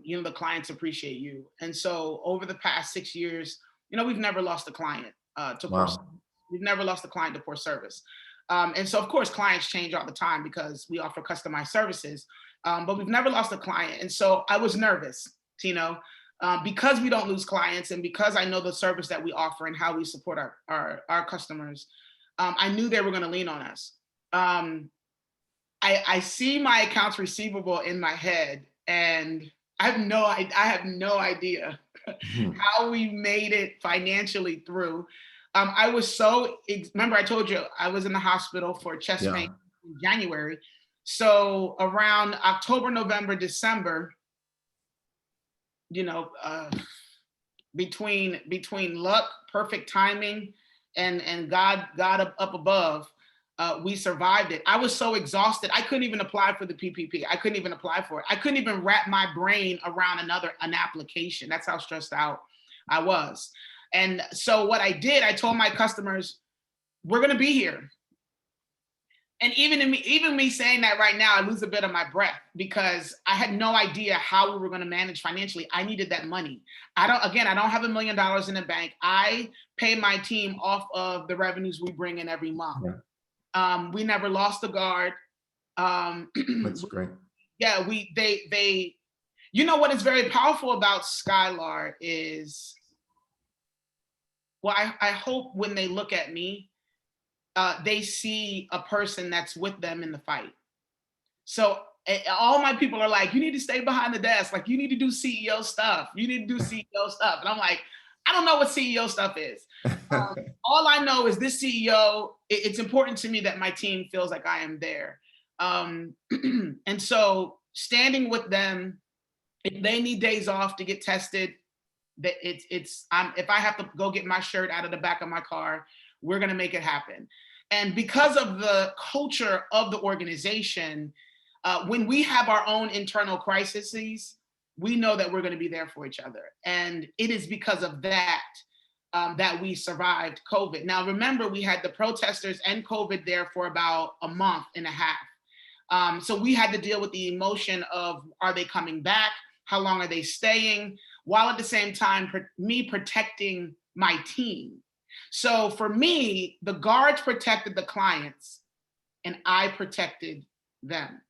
Speaker 3: you know, the clients appreciate you. And so over the past 6 years, you know, we've never lost a client to poor service. We've never lost a client to poor service. And so of course clients change all the time because we offer customized services, but we've never lost a client. And so I was nervous, Tino, because we don't lose clients, and because I know the service that we offer and how we support our customers. I knew they were going to lean on us. I see my accounts receivable in my head, and I have no idea how we made it financially through. I was remember I told you I was in the hospital for chest pain in January. So around October, November, December, you know, between luck, perfect timing, and God up above, we survived it. I was so exhausted. I couldn't even apply for the PPP. I couldn't even apply for it. I couldn't even wrap my brain around an application. That's how stressed out I was. And so what I did, I told my customers, we're going to be here. And even me saying that right now, I lose a bit of my breath, because I had no idea how we were going to manage financially. I needed that money. I don't have $1 million in the bank. I pay my team off of the revenues we bring in every month. Yeah. We never lost a guard.
Speaker 2: That's great.
Speaker 3: Yeah, they you know what is very powerful about Skylar is well, I hope when they look at me, they see a person that's with them in the fight. So all my people are like, you need to stay behind the desk. Like, you need to do CEO stuff. You need to do CEO stuff. And I'm like, I don't know what CEO stuff is. All I know is this CEO, it's important to me that my team feels like I am there. And so standing with them, if they need days off to get tested, that if I have to go get my shirt out of the back of my car, we're going to make it happen. And because of the culture of the organization, when we have our own internal crises, we know that we're going to be there for each other. And it is because of that that we survived COVID. Now, remember, we had the protesters and COVID there for about a month and a half. So we had to deal with the emotion of, are they coming back? How long are they staying? While at the same time, me protecting my team. So for me, the guards protected the clients and I protected them.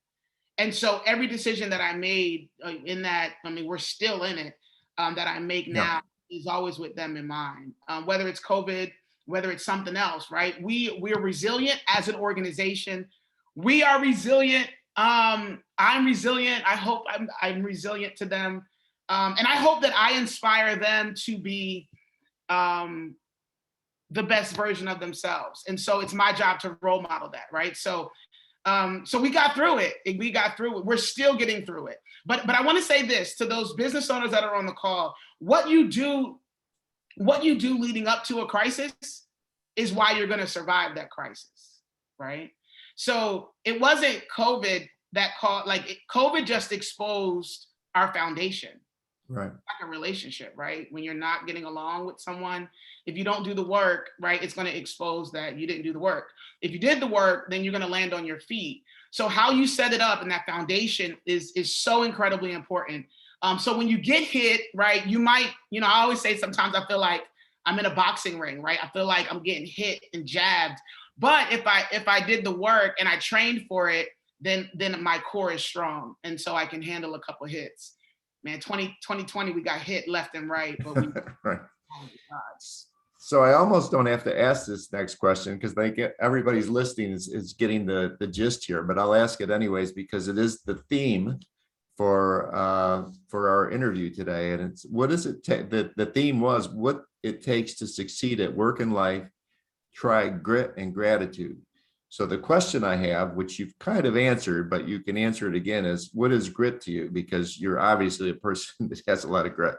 Speaker 3: And so every decision that I made in that, I mean, we're still in it, that I make now is always with them in mind, whether it's COVID, whether it's something else, right? We're resilient as an organization. We are resilient. I'm resilient. I hope I'm resilient to them. And I hope that I inspire them to be the best version of themselves. And so it's my job to role model that, right? So we got through it. We got through it. We're still getting through it. But I want to say this to those business owners that are on the call: what you do leading up to a crisis is why you're going to survive that crisis, right? So it wasn't COVID that COVID just exposed our foundation.
Speaker 2: Right.
Speaker 3: Like a relationship, right? When you're not getting along with someone, if you don't do the work, right, it's going to expose that you didn't do the work. If you did the work, then you're going to land on your feet. So how you set it up and that foundation is so incredibly important. So when you get hit, right, you might, I always say sometimes I feel like I'm in a boxing ring, right? I feel like I'm getting hit and jabbed. But if I did the work and I trained for it, then my core is strong. And so I can handle a couple hits. Man, 2020, we got hit left and right, but we
Speaker 2: right. So I almost don't have to ask this next question because everybody's listening is getting the gist here, but I'll ask it anyways because it is the theme for our interview today. And it's, what does it take? The theme was what it takes to succeed at work and life, try grit and gratitude. So the question I have, which you've kind of answered, but you can answer it again, is what is grit to you? Because you're obviously a person that has a lot of grit.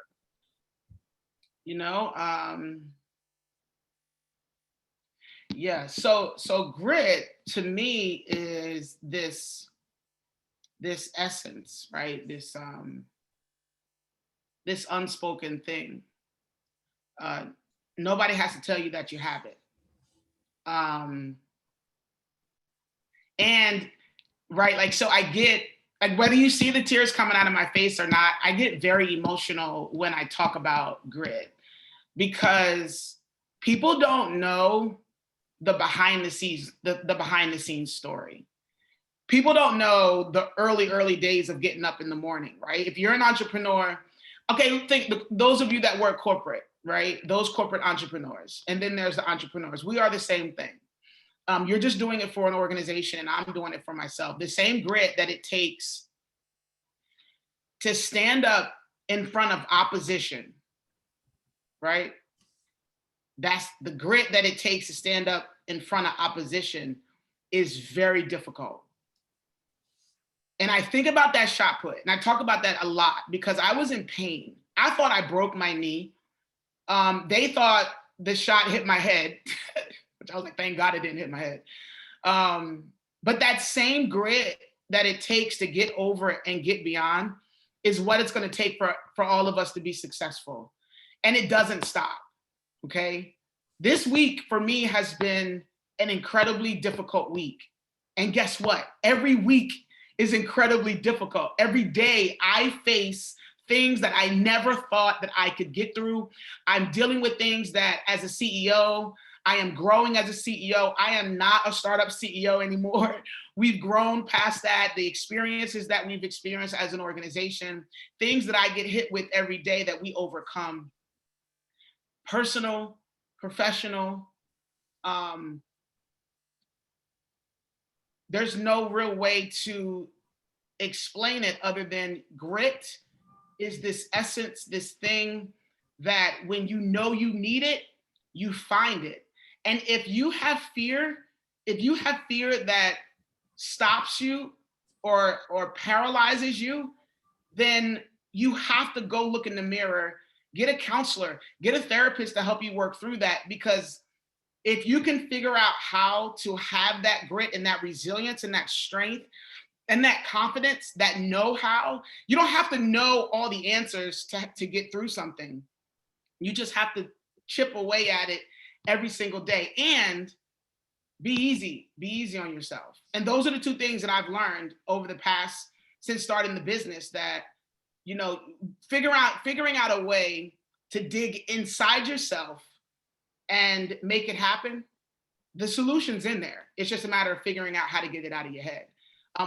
Speaker 3: Yeah. So grit to me is this essence, right? This unspoken thing. Nobody has to tell you that you have it. And right, like, so I get, like, whether you see the tears coming out of my face or not, I get very emotional when I talk about grit because people don't know the behind the scenes story. People don't know the early days of getting up in the morning, right? If you're an entrepreneur, okay, think those of you that work corporate, right? Those corporate entrepreneurs, and then there's the entrepreneurs. We are the same thing. You're just doing it for an organization and I'm doing it for myself. The same grit that it takes to stand up in front of opposition, right? That's the grit that it takes to stand up in front of opposition is very difficult. And I think about that shot put, and I talk about that a lot because I was in pain. I thought I broke my knee. They thought the shot hit my head. Which I was like, thank God it didn't hit my head. But that same grit that it takes to get over it and get beyond is what it's going to take for all of us to be successful. And it doesn't stop, okay? This week for me has been an incredibly difficult week. And guess what? Every week is incredibly difficult. Every day I face things that I never thought that I could get through. I'm dealing with things that as a CEO, I am growing as a CEO. I am not a startup CEO anymore. We've grown past that. The experiences that we've experienced as an organization, things that I get hit with every day that we overcome. Personal, professional. There's no real way to explain it other than grit is this essence, this thing that when you know you need it, you find it. And if you have fear that stops you or paralyzes you, then you have to go look in the mirror, get a counselor, get a therapist to help you work through that. Because if you can figure out how to have that grit and that resilience and that strength and that confidence, that know-how, you don't have to know all the answers to get through something. You just have to chip away at it every single day and be easy on yourself. And those are the two things that I've learned over the past, since starting the business, that, you know, figuring out a way to dig inside yourself and make it happen. The solution's in there. It's just a matter of figuring out how to get it out of your head.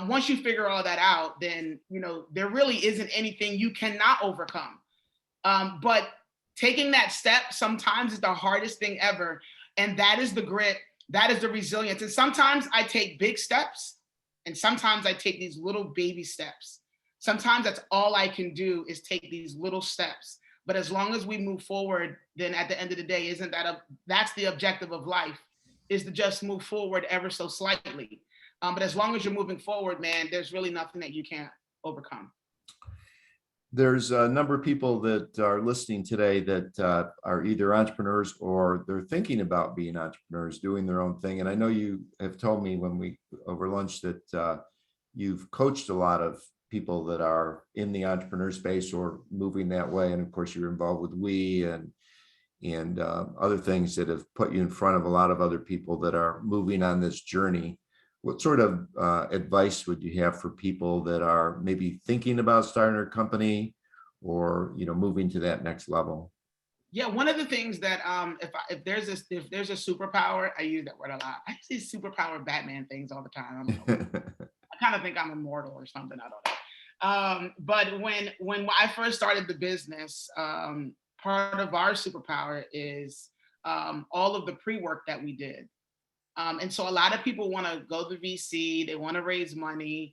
Speaker 3: Once you figure all that out, then, you know, there really isn't anything you cannot overcome. But taking that step sometimes is the hardest thing ever. And that is the grit, that is the resilience. And sometimes I take big steps and sometimes I take these little baby steps. Sometimes that's all I can do is take these little steps. But as long as we move forward, then at the end of the day, that's the objective of life, is to just move forward ever so slightly. But as long as you're moving forward, man, there's really nothing that you can't overcome.
Speaker 2: There's a number of people that are listening today that are either entrepreneurs or they're thinking about being entrepreneurs, doing their own thing. And I know you have told me when we over lunch that you've coached a lot of people that are in the entrepreneur space or moving that way. And of course, you're involved with We and other things that have put you in front of a lot of other people that are moving on this journey. What sort of advice would you have for people that are maybe thinking about starting a company or, you know, moving to that next level?
Speaker 3: Yeah, one of the things that if there's a superpower, I use that word a lot. I see superpower Batman things all the time. I kind of think I'm immortal or something. I don't know. But when I first started the business, part of our superpower is all of the pre-work that we did. And so a lot of people want to go to VC, they want to raise money,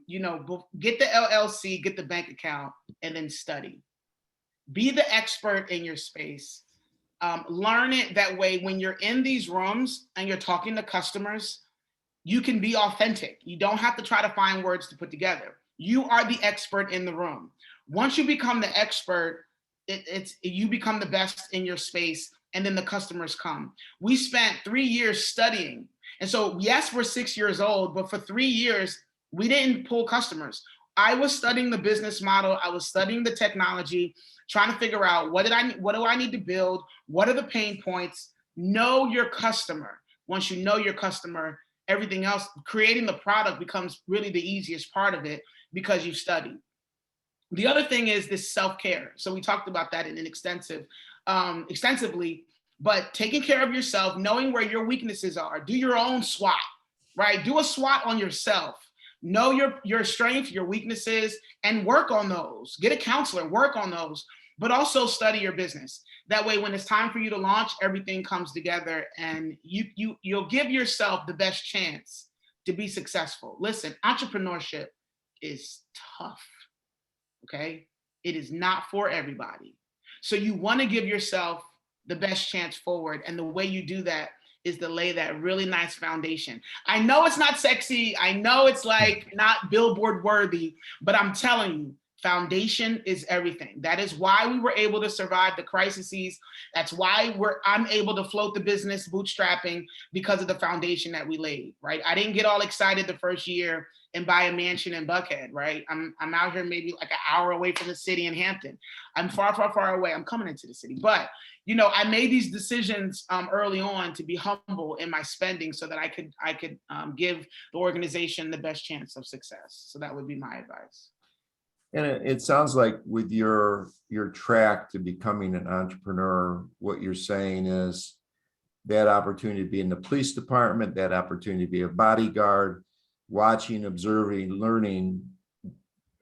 Speaker 3: you know, get the LLC, get the bank account, and then study. Be the expert in your space. Learn it that way. When you're in these rooms and you're talking to customers, you can be authentic. You don't have to try to find words to put together. You are the expert in the room. Once you become the expert, you become the best in your space, and then the customers come. We spent 3 years studying. And so, yes, we're 6 years old, but for 3 years, we didn't pull customers. I was studying the business model. I was studying the technology, trying to figure out what do I need to build? What are the pain points? Know your customer. Once you know your customer, everything else, creating the product becomes really the easiest part of it because you've studied. The other thing is this self-care. So we talked about that in an extensively, but taking care of yourself, knowing where your weaknesses are, do your own SWOT, right? Do a SWOT on yourself. Know your strengths, your weaknesses, and work on those. Get a counselor, work on those, but also study your business. That way, when it's time for you to launch, everything comes together and you'll give yourself the best chance to be successful. Listen, entrepreneurship is tough, okay? It is not for everybody. So you want to give yourself the best chance forward. And the way you do that is to lay that really nice foundation. I know it's not sexy. I know it's like not billboard worthy, but I'm telling you, foundation is everything. That is why we were able to survive the crises. That's why I'm able to float the business bootstrapping, because of the foundation that we laid, right? I didn't get all excited the first year and buy a mansion in Buckhead, right? I'm out here maybe like an hour away from the city in Hampton. I'm far, far, far away. I'm coming into the city. But, you know, I made these decisions early on to be humble in my spending so that I could give the organization the best chance of success. So that would be my advice.
Speaker 2: And it sounds like with your track to becoming an entrepreneur, what you're saying is that opportunity to be in the police department, that opportunity to be a bodyguard, watching, observing, learning,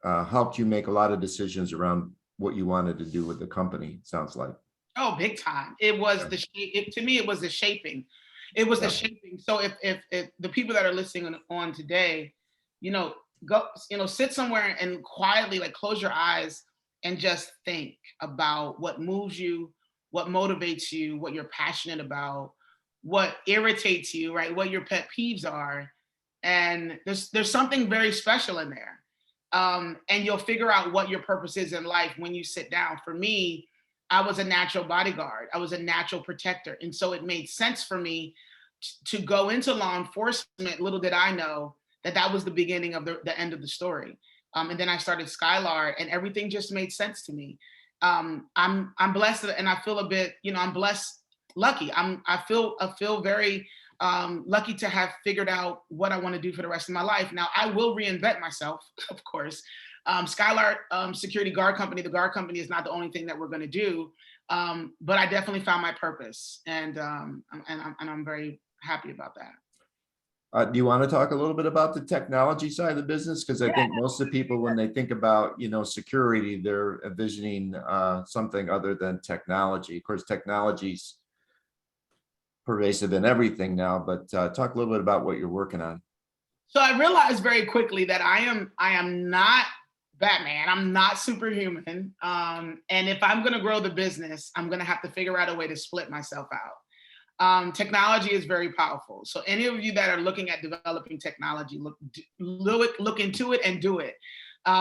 Speaker 2: helped you make a lot of decisions around what you wanted to do with the company, it sounds like.
Speaker 3: Oh, big time. It was
Speaker 2: Yeah.
Speaker 3: the to me, it was the shaping. It was the
Speaker 2: Yeah.
Speaker 3: shaping. So if the people that are listening on today, you know, go, sit somewhere and quietly like close your eyes and just think about what moves you, what motivates you, what you're passionate about, what irritates you, right? What your pet peeves are. And there's something very special in there. And you'll figure out what your purpose is in life when you sit down. For me, I was a natural bodyguard. I was a natural protector. And so it made sense for me to go into law enforcement. Little did I know that that was the beginning of the end of the story. And then I started Skylar, and everything just made sense to me. I'm blessed, and I feel a bit, I'm blessed, lucky. I feel very lucky to have figured out what I want to do for the rest of my life. Now I will reinvent myself, of course. Skylark Security Guard Company. The guard company is not the only thing that we're going to do, but I definitely found my purpose, and I'm very happy about that.
Speaker 2: Do you want to talk a little bit about the technology side of the business? Because I think most of the people, when they think about, security, they're envisioning something other than technology. Of course, technology's pervasive in everything now, but talk a little bit about what you're working on.
Speaker 3: So I realized very quickly that I am not Batman. I'm not superhuman. And if I'm going to grow the business, I'm going to have to figure out a way to split myself out. Technology is very powerful. So any of you that are looking at developing technology, look into it and do it,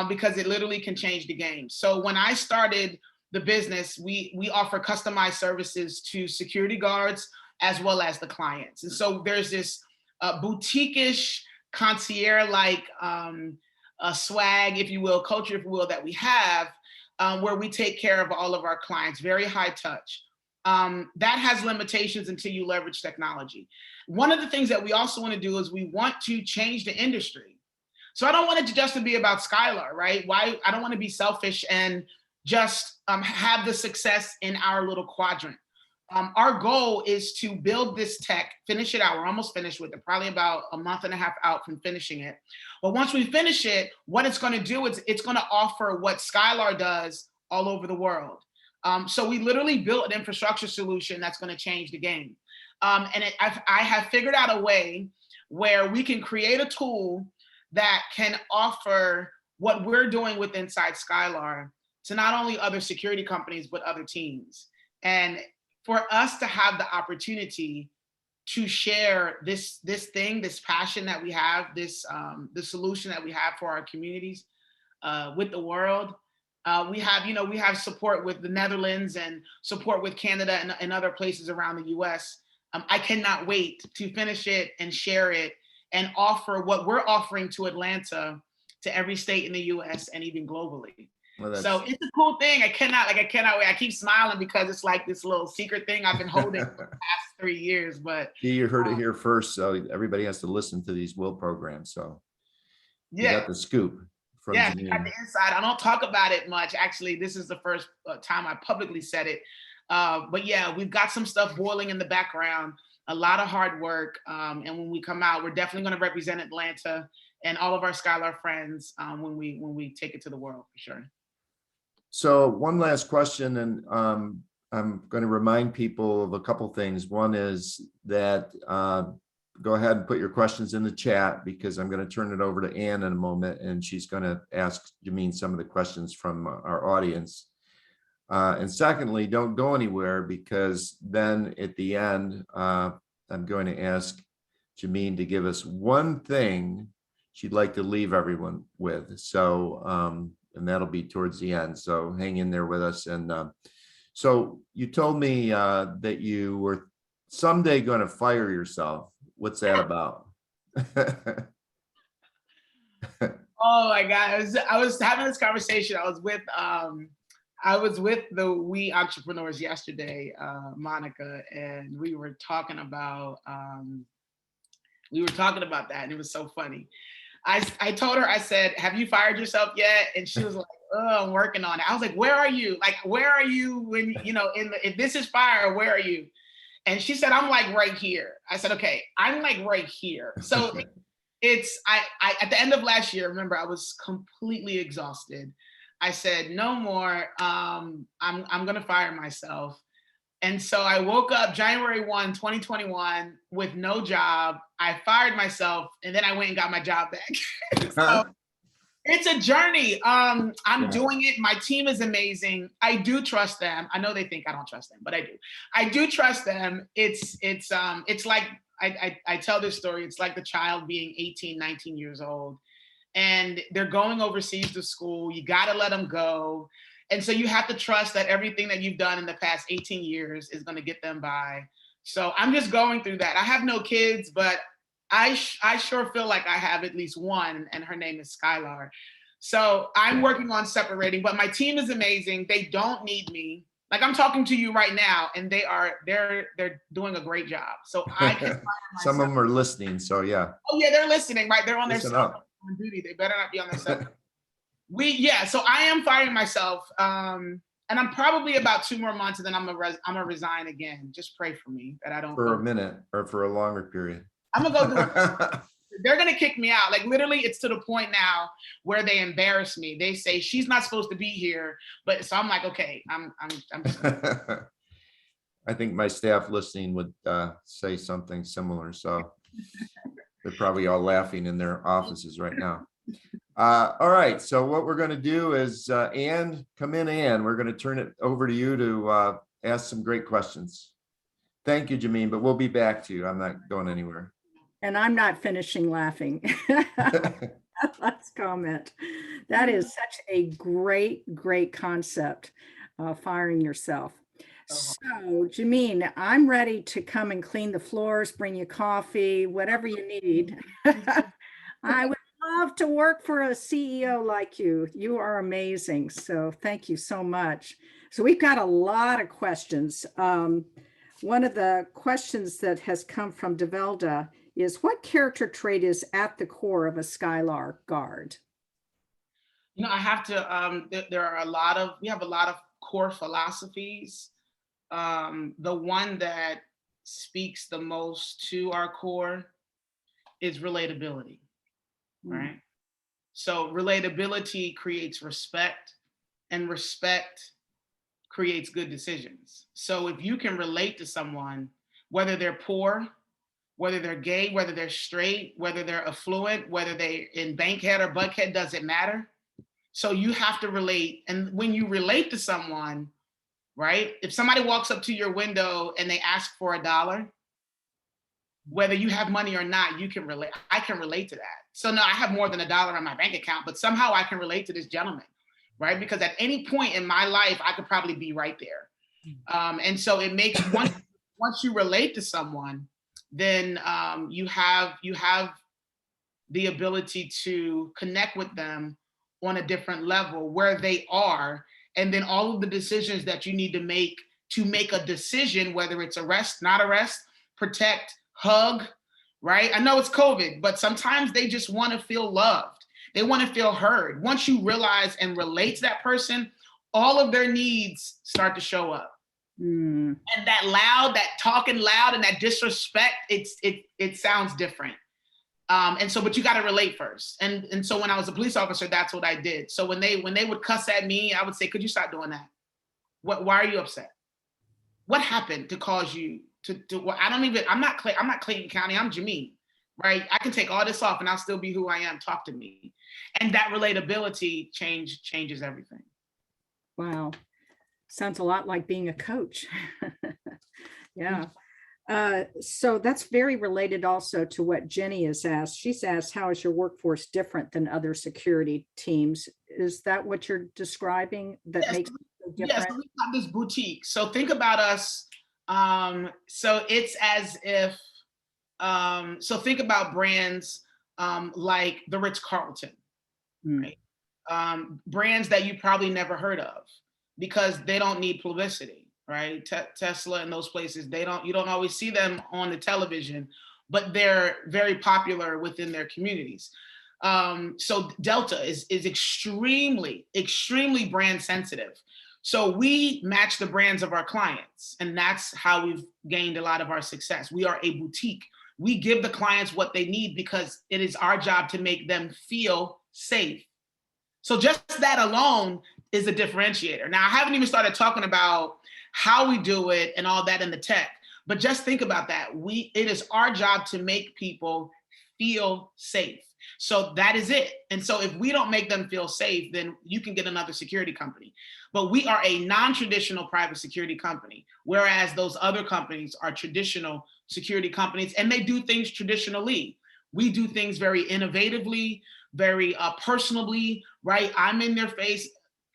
Speaker 3: because it literally can change the game. So when I started the business, we offer customized services to security guards as well as the clients. And so there's this boutique-ish, concierge-like swag, if you will, culture, if you will, that we have, where we take care of all of our clients, very high touch. That has limitations until you leverage technology. One of the things that we also want to do is we want to change the industry. So I don't want it just to be about Skylar, right? Why? I don't want to be selfish and just have the success in our little quadrant. Our goal is to build this tech, finish it out. We're almost finished with it, probably about a month and a half out from finishing it. But once we finish it, what it's going to do is it's going to offer what Skylar does all over the world. So we literally built an infrastructure solution that's going to change the game. I have figured out a way where we can create a tool that can offer what we're doing with inside Skylar to not only other security companies, but other teams. And for us to have the opportunity to share this passion that we have, the solution that we have for our communities with the world. We have support with the Netherlands and support with Canada and other places around the US. I cannot wait to finish it and share it and offer what we're offering to Atlanta, to every state in the US and even globally. Well, so it's a cool thing. I cannot wait. I keep smiling because it's like this little secret thing I've been holding for the past 3 years. But
Speaker 2: you heard it here first. So everybody has to listen to these will programs. So you got the scoop.
Speaker 3: Yeah, at the inside. I don't talk about it much. Actually, this is the first time I publicly said it. But yeah, we've got some stuff boiling in the background, a lot of hard work. And when we come out, we're definitely going to represent Atlanta and all of our Skylar friends when we take it to the world, for sure.
Speaker 2: So one last question, and I'm going to remind people of a couple things. One is that go ahead and put your questions in the chat, because I'm going to turn it over to Ann in a moment, and she's going to ask Jamine some of the questions from our audience. And secondly, don't go anywhere, because then at the end, I'm going to ask Jamine to give us one thing she'd like to leave everyone with. So, and that'll be towards the end. So hang in there with us. And so you told me that you were someday going to fire yourself. What's that about?
Speaker 3: Oh my God. I was having this conversation. I was with the We Entrepreneurs yesterday, Monica, and we were talking about that, and it was so funny. I told her, I said, have you fired yourself yet? And she was like, oh, I'm working on it. I was like, where are you? Like, where are you when, if this is fire, where are you? And she said, I'm like right here. I said, okay, I'm like right here. So I at the end of last year, remember, I was completely exhausted. I said, no more, I'm gonna fire myself. And so I woke up January 1, 2021 with no job. I fired myself and then I went and got my job back. So it's a journey. I'm doing it. My team is amazing. I do trust them. I know they think I don't trust them, but I do. I do trust them. It's like, I tell this story. It's like the child being 18, 19 years old and they're going overseas to school. You got to let them go. And so you have to trust that everything that you've done in the past 18 years is going to get them by. So I'm just going through that. I have no kids, but I sure feel like I have at least one, and her name is Skylar. So I'm working on separating, but my team is amazing. They don't need me. Like I'm talking to you right now, and they're doing a great job. So I can fire myself.
Speaker 2: Some of them are listening, so yeah.
Speaker 3: Oh yeah, they're listening, right? They're on their
Speaker 2: Listen
Speaker 3: cell
Speaker 2: up.
Speaker 3: phone on duty. They better not be on their cell phone. So I am firing myself. And I'm probably about 2 more months and then I'm gonna resign again. Just pray for me that I don't.
Speaker 2: For a minute or for a longer period.
Speaker 3: I'm gonna go do it. They're gonna kick me out. Like literally it's to the point now where they embarrass me. They say she's not supposed to be here. But so I'm like, okay, I'm
Speaker 2: I think my staff listening would say something similar. So they're probably all laughing in their offices right now. All right, so what we're going to do is, Ann, come in, Ann. We're going to turn it over to you to ask some great questions. Thank you, Jamin, but we'll be back to you. I'm not going anywhere.
Speaker 1: And I'm not finishing laughing. Let's comment. That is such a great concept, firing yourself. So, Jamin, I'm ready to come and clean the floors, bring you coffee, whatever you need. I would love to work for a CEO like you. You are amazing. So thank you so much. So we've got a lot of questions. One of the questions that has come from Develda is, what character trait is at the core of a Skylark guard?
Speaker 3: You know, I have to, we have a lot of core philosophies. The one that speaks the most to our core is relatability. Right? So relatability creates respect, and respect creates good decisions. So if you can relate to someone, whether they're poor, whether they're gay, whether they're straight, whether they're affluent, whether they're in Bankhead or Buckhead, doesn't matter. So you have to relate. And when you relate to someone, right? If somebody walks up to your window and they ask for $1, whether you have money or not, you can relate. I can relate to that. So now I have more than $1 in my bank account, but somehow I can relate to this gentleman, right? Because at any point in my life, I could probably be right there. And so it makes, once you relate to someone, then you have the ability to connect with them on a different level where they are. And then all of the decisions that you need to make a decision, whether it's arrest, not arrest, protect, hug, right? I know it's COVID, but sometimes they just want to feel loved. They want to feel heard. Once you realize and relate to that person, all of their needs start to show up. And that talking loud and that disrespect, it sounds different. And so, but you got to relate first. And so when I was a police officer, that's what I did. So when they would cuss at me, I would say, could you stop doing that? Why are you upset? What happened to cause you to I'm not Clayton County, I'm Jamin, right? I can take all this off and I'll still be who I am. Talk to me. And that relatability changes everything.
Speaker 1: Wow. Sounds a lot like being a coach. Yeah. So that's very related also to what Jenny has asked. She's asked, how is your workforce different than other security teams? Is that what you're describing that makes it so different?
Speaker 3: Yes, we have this boutique. So think about us. So it's as if, so think about brands like the Ritz-Carlton, right? Brands that you probably never heard of because they don't need publicity, right? Tesla and those places, you don't always see them on the television, but they're very popular within their communities. So Delta is extremely, extremely brand sensitive. So we match the brands of our clients, and that's how we've gained a lot of our success. We are a boutique. We give the clients what they need because it is our job to make them feel safe. So just that alone is a differentiator. Now, I haven't even started talking about how we do it and all that in the tech. But just think about that. It is our job to make people feel safe. So that is it. And so if we don't make them feel safe, then you can get another security company. But we are a non-traditional private security company, whereas those other companies are traditional security companies, and they do things traditionally. We do things very innovatively, very personally, right? I'm in their face.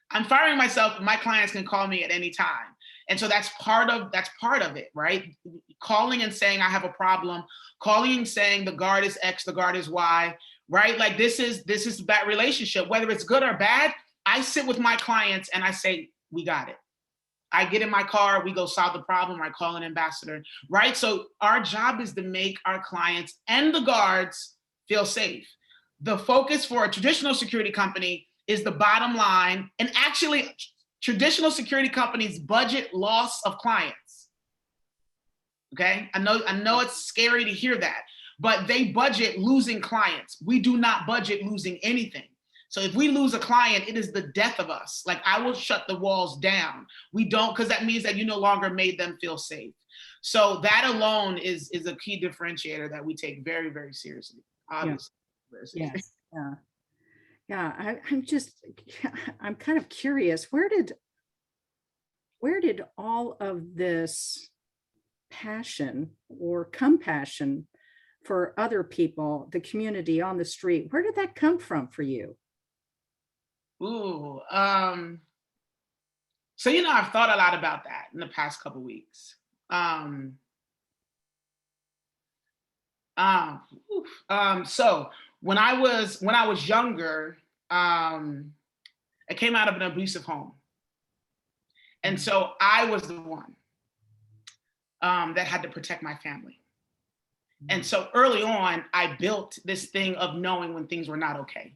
Speaker 3: I'm firing myself. My clients can call me at any time. And so that's part of it, right? Calling and saying I have a problem, calling and saying the guard is X, the guard is Y, right? Like this is that relationship, whether it's good or bad. I sit with my clients and I say, we got it. I get in my car, we go solve the problem, I call an ambassador, right? So our job is to make our clients and the guards feel safe. The focus for a traditional security company is the bottom line, and actually traditional security companies budget loss of clients. Okay, I know it's scary to hear that, but they budget losing clients. We do not budget losing anything. So if we lose a client, it is the death of us. Like I will shut the walls down. We don't, because that means that you no longer made them feel safe. So that alone is a key differentiator that we take very, very seriously. Obviously.
Speaker 1: Yes. Yeah. Yeah. I'm kind of curious. Where did all of this passion or compassion for other people, the community on the street, where did that come from for you?
Speaker 3: Ooh, so I've thought a lot about that in the past couple of weeks. So when I was younger, I came out of an abusive home, and so I was the one that had to protect my family. And so early on, I built this thing of knowing when things were not okay.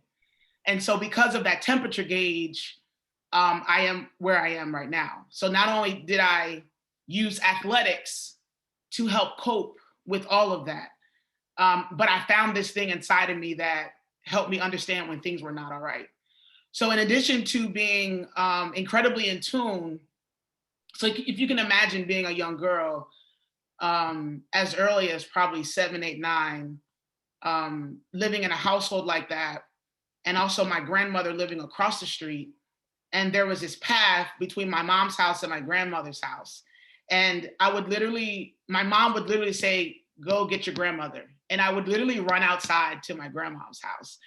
Speaker 3: And so because of that temperature gauge, I am where I am right now. So not only did I use athletics to help cope with all of that, but I found this thing inside of me that helped me understand when things were not all right. So in addition to being incredibly in tune, so if you can imagine being a young girl, as early as probably 7, 8, 9, living in a household like that, and also my grandmother living across the street. And there was this path between my mom's house and my grandmother's house. And my mom would literally say, go get your grandmother. And I would literally run outside to my grandma's house.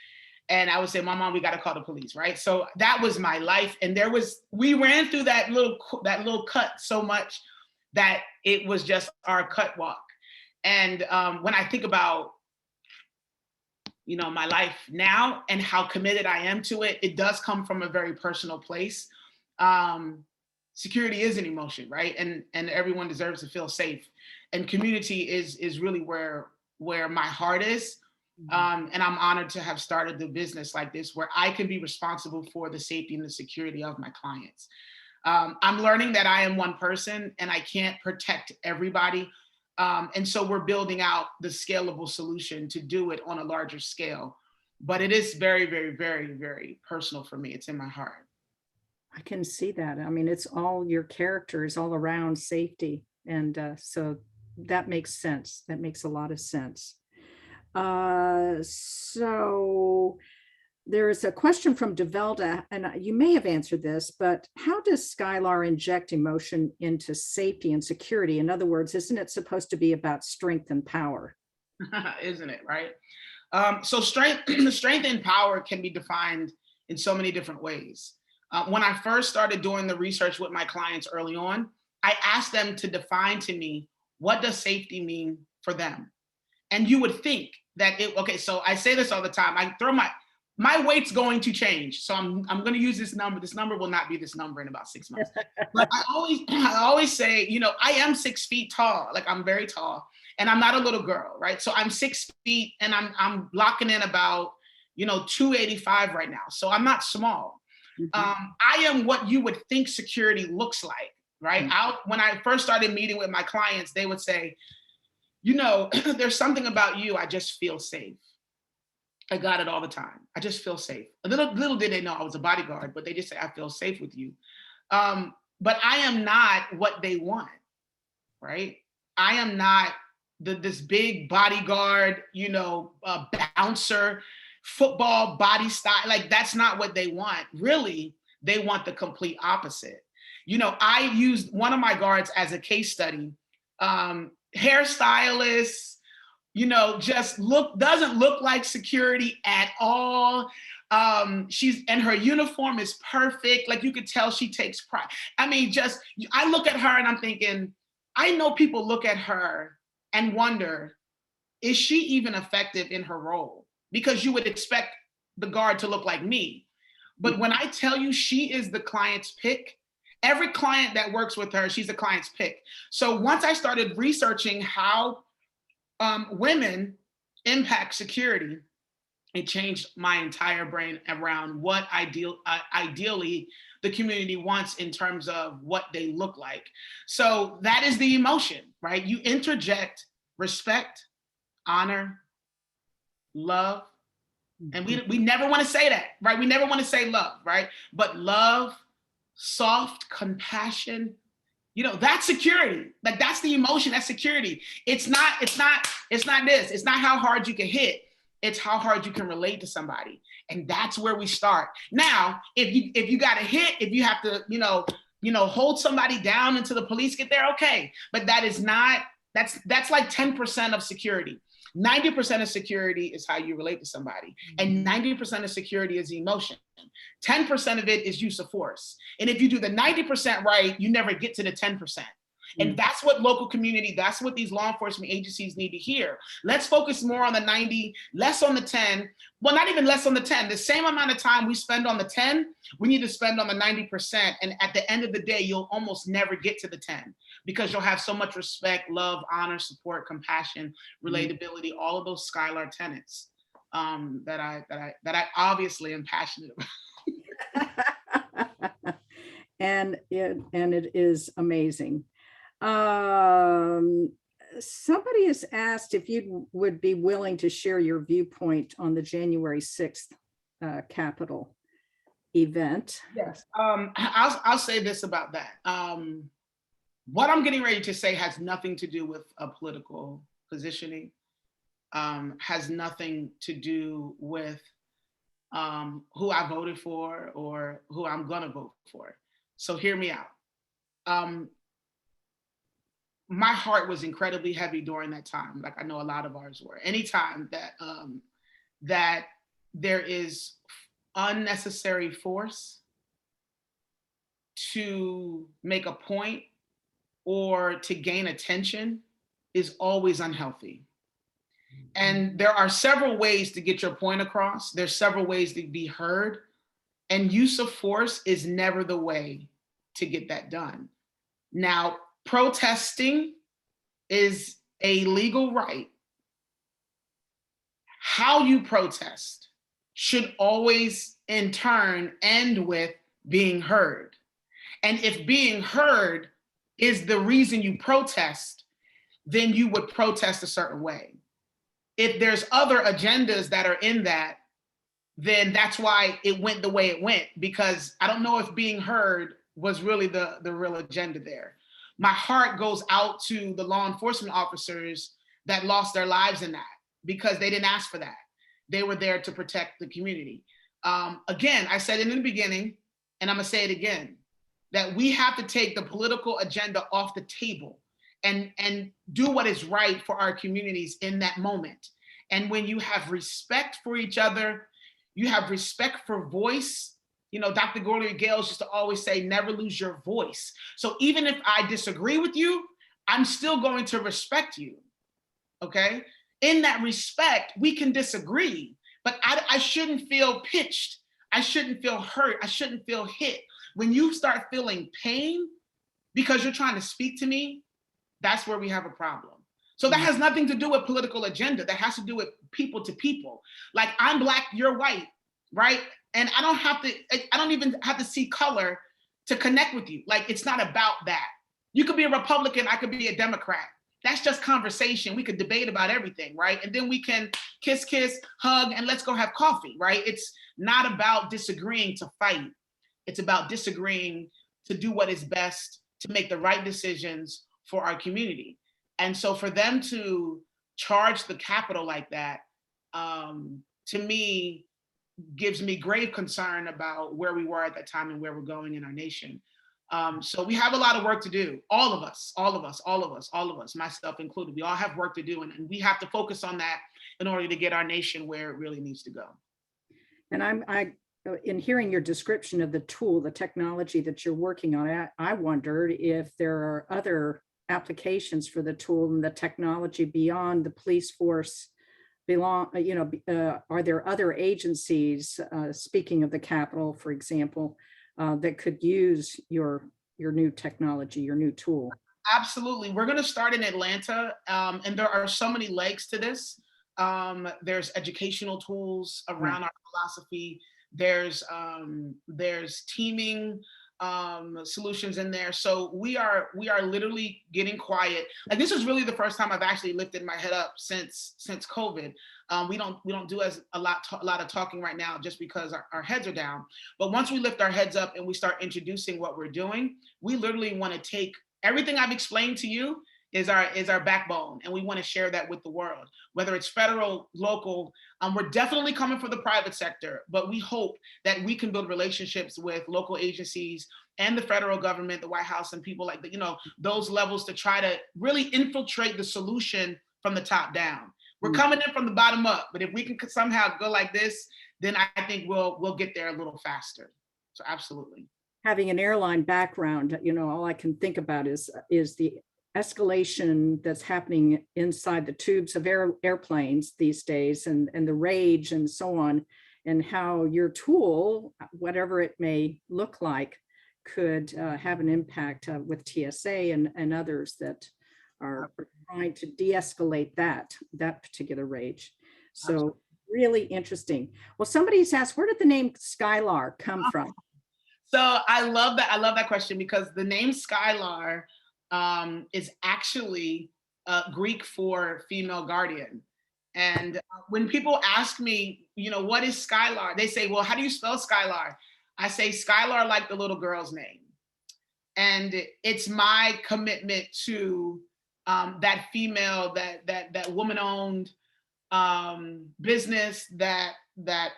Speaker 3: And I would say, Mom, we got to call the police, right? So that was my life. And we ran through that little cut so much that it was just our cut walk. And when I think about my life now and how committed I am to it, it does come from a very personal place. Security is an emotion, right? And everyone deserves to feel safe. And community is really where my heart is. And I'm honored to have started the business like this, where I can be responsible for the safety and the security of my clients. I'm learning that I am one person and I can't protect everybody. And so we're building out the scalable solution to do it on a larger scale. But it is very, very, very, very personal for me. It's in my heart.
Speaker 1: I can see that. I mean, it's all your characters all around safety. And so that makes sense. That makes a lot of sense. So there is a question from Develda, and you may have answered this, but how does Skylar inject emotion into safety and security? In other words, isn't it supposed to be about strength and power?
Speaker 3: Isn't it, right? So strength and power can be defined in so many different ways. When I first started doing the research with my clients early on, I asked them to define to me, what does safety mean for them? And you would think that so I say this all the time, I throw my weight's going to change. So I'm going to use this number. This number will not be this number in about 6 months. But I always say, I am 6 feet tall. Like I'm very tall and I'm not a little girl, right? So I'm 6 feet and I'm locking in about, 285 right now. So I'm not small. Mm-hmm. I am what you would think security looks like, right? Mm-hmm. When I first started meeting with my clients, they would say, there's something about you. I just feel safe. I got it all the time. I just feel safe. Little did they know I was a bodyguard, but they just say, I feel safe with you. but I am not what they want, right? I am not this big bodyguard, bouncer, football body style. Like, that's not what they want. Really, they want the complete opposite. I used one of my guards as a case study. Hairstylist, just doesn't look like security at all. And her uniform is perfect. Like, you could tell she takes pride. I mean, I look at her and I'm thinking, I know people look at her and wonder, is she even effective in her role? Because you would expect the guard to look like me. But when I tell you she is the client's pick, every client that works with her, she's the client's pick. So once I started researching how women impact security, it changed my entire brain around what ideally the community wants in terms of what they look like. So that is the emotion, right? You interject respect, honor, love. And we never want to say that, right? We never want to say love, right? But love, soft compassion, that's security. Like, that's the emotion, that's security. It's not this. It's not how hard you can hit. It's how hard you can relate to somebody. And that's where we start. Now, if you got to hit, if you have to, hold somebody down until the police get there, okay. But that's like 10% of security. 90% of security is how you relate to somebody. And 90% of security is emotion. 10% of it is use of force. And if you do the 90% right, you never get to the 10%. And that's what local community, that's what these law enforcement agencies need to hear. Let's focus more on the 90, less on the 10. Well, not even less on the 10. The same amount of time we spend on the 10, we need to spend on the 90%. And at the end of the day, you'll almost never get to the 10 because you'll have so much respect, love, honor, support, compassion, relatability, all of those Skylar tenets that I obviously am passionate about.
Speaker 1: And it is amazing. Somebody has asked if you would be willing to share your viewpoint on the January 6th Capitol event.
Speaker 3: Yes, I'll say this about that. What I'm getting ready to say has nothing to do with a political positioning, has nothing to do with who I voted for or who I'm gonna vote for. So hear me out. My heart was incredibly heavy during that time, like I know a lot of ours were. Anytime that there is unnecessary force to make a point or to gain attention is always unhealthy. And there are several ways to get your point across. There's several ways to be heard. And use of force is never the way to get that done. Now, protesting is a legal right. How you protest should always, in turn, end with being heard. And if being heard is the reason you protest, then you would protest a certain way. If there's other agendas that are in that, then that's why it went the way it went, because I don't know if being heard was really the real agenda there. My heart goes out to the law enforcement officers that lost their lives in that because they didn't ask for that. They were there to protect the community. Again, I said it in the beginning, and I'm gonna say it again, that we have to take the political agenda off the table and do what is right for our communities in that moment. And when you have respect for each other, you have respect for voice. You know, Dr. Gloria Gales used to always say, never lose your voice. So even if I disagree with you, I'm still going to respect you, okay? In that respect, we can disagree, but I shouldn't feel pitched. I shouldn't feel hurt. I shouldn't feel hit. When you start feeling pain because you're trying to speak to me, that's where we have a problem. So that has nothing to do with political agenda. That has to do with people to people. Like, I'm Black, you're white, right? And I don't even have to see color to connect with you. Like, it's not about that. You could be a Republican, I could be a Democrat. That's just conversation. We could debate about everything, right? And then we can kiss, hug, and let's go have coffee, right? It's not about disagreeing to fight. It's about disagreeing to do what is best to make the right decisions for our community. And so for them to charge the capital like that, to me, gives me grave concern about where we were at that time and where we're going in our nation. So we have a lot of work to do. All of us, myself included. We all have work to do, and we have to focus on that in order to get our nation where it really needs to go.
Speaker 1: And in hearing your description of the tool, the technology that you're working on, I wondered if there are other applications for the tool and the technology beyond the police force. Are there other agencies, speaking of the Capitol, for example, that could use your new technology, your new tool?
Speaker 3: Absolutely. We're going to start in Atlanta, and there are so many legs to this. There's educational tools around our philosophy. There's teaming solutions in there. So we are literally getting quiet. Like, this is really the first time I've actually lifted my head up since COVID. We don't do a lot of talking right now just because our heads are down. But once we lift our heads up and we start introducing what we're doing, we literally want to take everything I've explained to you is our backbone, and we want to share that with the world, whether it's federal, local. We're definitely coming for the private sector, but we hope that we can build relationships with local agencies and the federal government, the White House, and people like those levels to try to really infiltrate the solution from the top down. We're coming in from the bottom up, but if we can somehow go like this, then I think we'll get there a little faster. So absolutely.
Speaker 1: Having an airline background, all I can think about is the escalation that's happening inside the tubes of airplanes these days, and the rage and so on, and how your tool, whatever it may look like, could have an impact with TSA and others that are trying to de-escalate that particular rage. So really interesting. Well, somebody's asked, where did the name Skylark come from?
Speaker 3: So I love that. I love that question, because the name Skylar is actually Greek for female guardian. And when people ask me, what is Skylar? They say, well, how do you spell Skylar? I say Skylar like the little girl's name. And it's my commitment to that female, that woman-owned business, that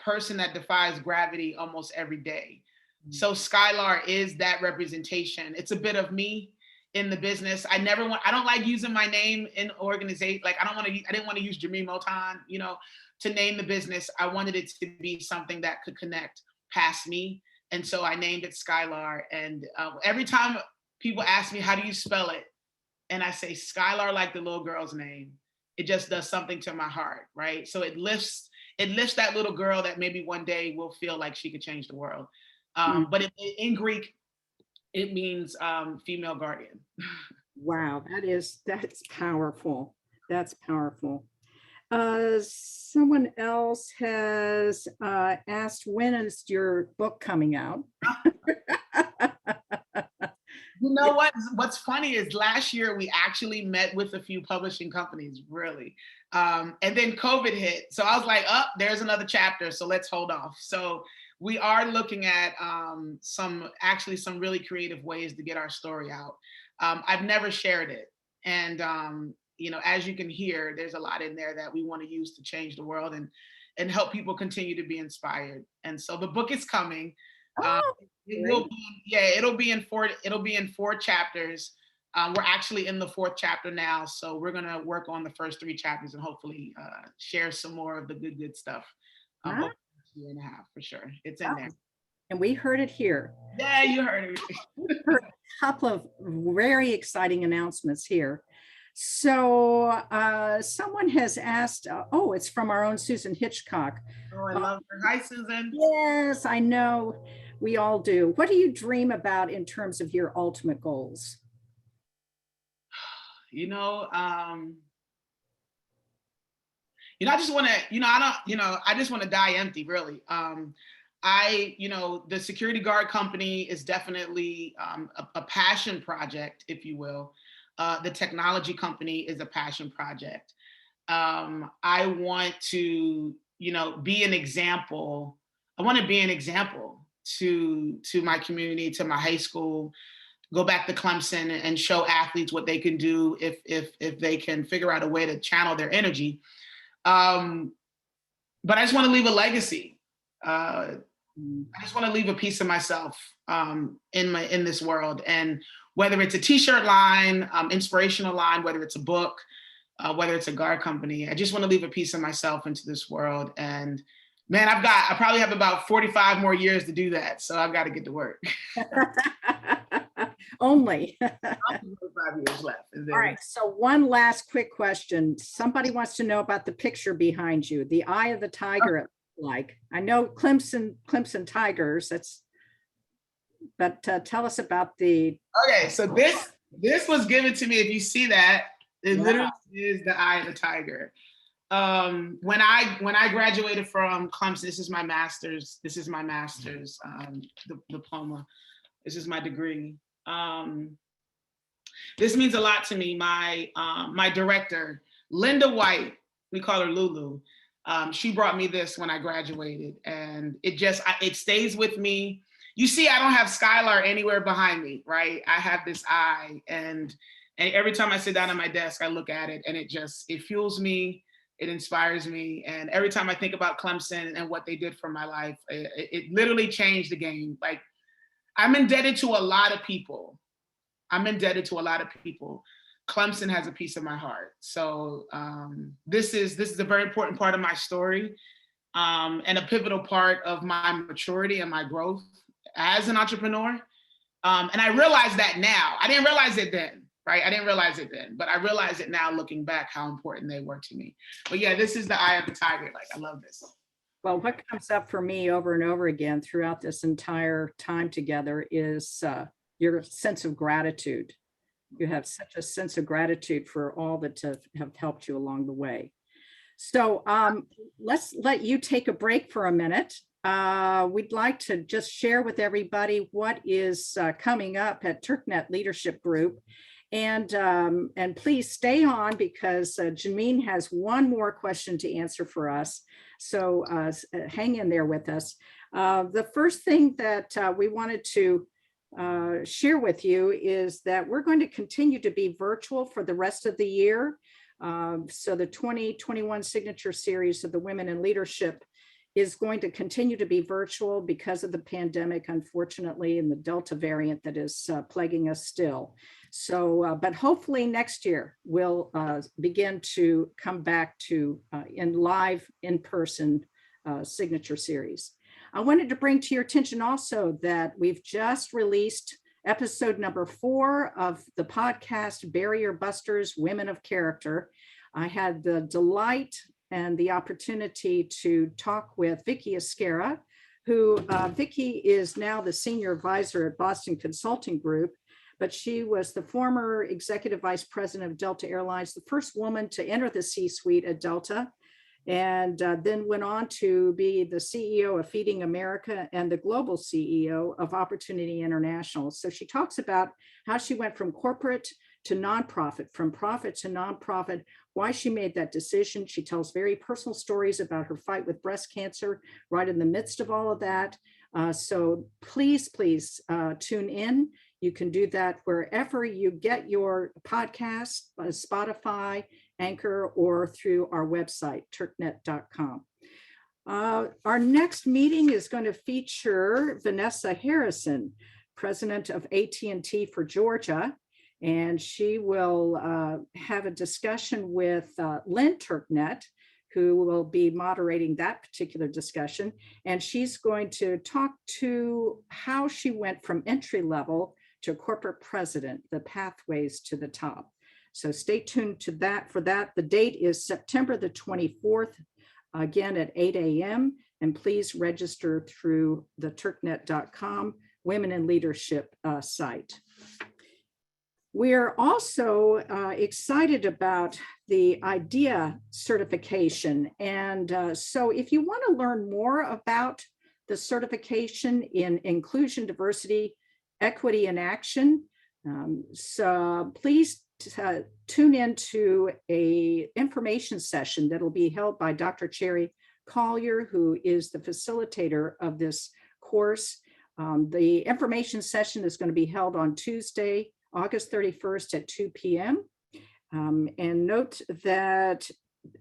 Speaker 3: person that defies gravity almost every day. So Skylar is that representation. It's a bit of me in the business. I don't like using my name in organization. Like, I didn't want to use Jamine Moton, to name the business. I wanted it to be something that could connect past me. And so I named it Skylar. And every time people ask me, how do you spell it? And I say Skylar like the little girl's name, it just does something to my heart, right? So it lifts that little girl that maybe one day will feel like she could change the world. But in Greek, it means female guardian.
Speaker 1: Wow, that's powerful. That's powerful. Someone else has asked, when is your book coming out?
Speaker 3: You know what's funny is last year we actually met with a few publishing companies, really. And then COVID hit. So I was like, there's another chapter. So let's hold off. So we are looking at some really creative ways to get our story out. I've never shared it. And, as you can hear, there's a lot in there that we want to use to change the world and help people continue to be inspired. And so the book is coming. It'll be in 4 chapters. We're actually in the 4th chapter now. So we're going to work on the first 3 chapters and hopefully share some more of the good stuff. Over a year and a half, for sure. It's in there.
Speaker 1: And we heard it here.
Speaker 3: Yeah, you heard it.
Speaker 1: We heard a couple of very exciting announcements here. So someone has asked, it's from our own Susan Hitchcock.
Speaker 3: Oh, I love her. Hi, Susan.
Speaker 1: Yes, I know. We all do. What do you dream about in terms of your ultimate goals?
Speaker 3: I just want to, I just want to die empty, really. The security guard company is definitely a passion project, if you will. The technology company is a passion project. I want to, be an example. I want to be an example to my community, to my high school, go back to Clemson and show athletes what they can do if they can figure out a way to channel their energy. But I just want to leave a legacy. I just want to leave a piece of myself in this world. And whether it's a t-shirt line, inspirational line, whether it's a book, whether it's a guard company, I just want to leave a piece of myself into this world. And man, I probably have about 45 more years to do that. So I've got to get to work.
Speaker 1: Only.
Speaker 3: 5 years left.
Speaker 1: All right. So one last quick question. Somebody wants to know about the picture behind you, the eye of the tiger. It like, I know Clemson Tigers. But tell us about the.
Speaker 3: Okay, so this was given to me. If you see that, it literally is the eye of the tiger. When I graduated from Clemson, this is my master's diploma. This is my degree. This means a lot to me. My director, Linda White, we call her Lulu. She brought me this when I graduated, and it stays with me. You see, I don't have Skylar anywhere behind me, right? I have this eye, and every time I sit down at my desk, I look at it, and it fuels me. It inspires me. And every time I think about Clemson and what they did for my life, it literally changed the game. Like, I'm indebted to a lot of people. Clemson has a piece of my heart. So this is a very important part of my story, and a pivotal part of my maturity and my growth as an entrepreneur. And I realize that now. I didn't realize it then, right? But I realize it now looking back how important they were to me. But yeah, this is the eye of the tiger. Like, I love this.
Speaker 1: Well, what comes up for me over and over again throughout this entire time together is your sense of gratitude. You have such a sense of gratitude for all that have helped you along the way. So let's let you take a break for a minute. We'd like to just share with everybody what is coming up at TurkNet Leadership Group. And please stay on, because Jamin has one more question to answer for us. So hang in there with us. The first thing that we wanted to share with you is that we're going to continue to be virtual for the rest of the year. So the 2021 signature series of the Women in Leadership is going to continue to be virtual because of the pandemic, unfortunately, and the Delta variant that is plaguing us still. So, but hopefully next year we'll begin to come back to in-person signature series. I wanted to bring to your attention also that we've just released episode number 4 of the podcast, Barrier Busters, Women of Character. I had the delight and the opportunity to talk with Vicki Esquera, who Vicki is now the senior advisor at Boston Consulting Group, but she was the former executive vice president of Delta Airlines, the first woman to enter the C-suite at Delta, and then went on to be the CEO of Feeding America and the global CEO of Opportunity International. So she talks about how she went from corporate to nonprofit, from profit to nonprofit, why she made that decision. She tells very personal stories about her fight with breast cancer right in the midst of all of that. So please tune in. You can do that wherever you get your podcast, Spotify, Anchor, or through our website, turknet.com. Our next meeting is going to feature Vanessa Harrison, president of AT&T for Georgia, and she will have a discussion with Lynn Turknet, who will be moderating that particular discussion. And she's going to talk to how she went from entry level to corporate president, the pathways to the top. So stay tuned to that. For that, the date is September the 24th, again at 8 a.m. And please register through the turknet.com Women in Leadership site. We are also excited about the IDEA certification. And so if you want to learn more about the certification in inclusion, diversity, equity, and action, so please tune into a information session that will be held by Dr. Cherry Collier, who is the facilitator of this course. The information session is going to be held on Tuesday, August 31st at 2 p.m. And note that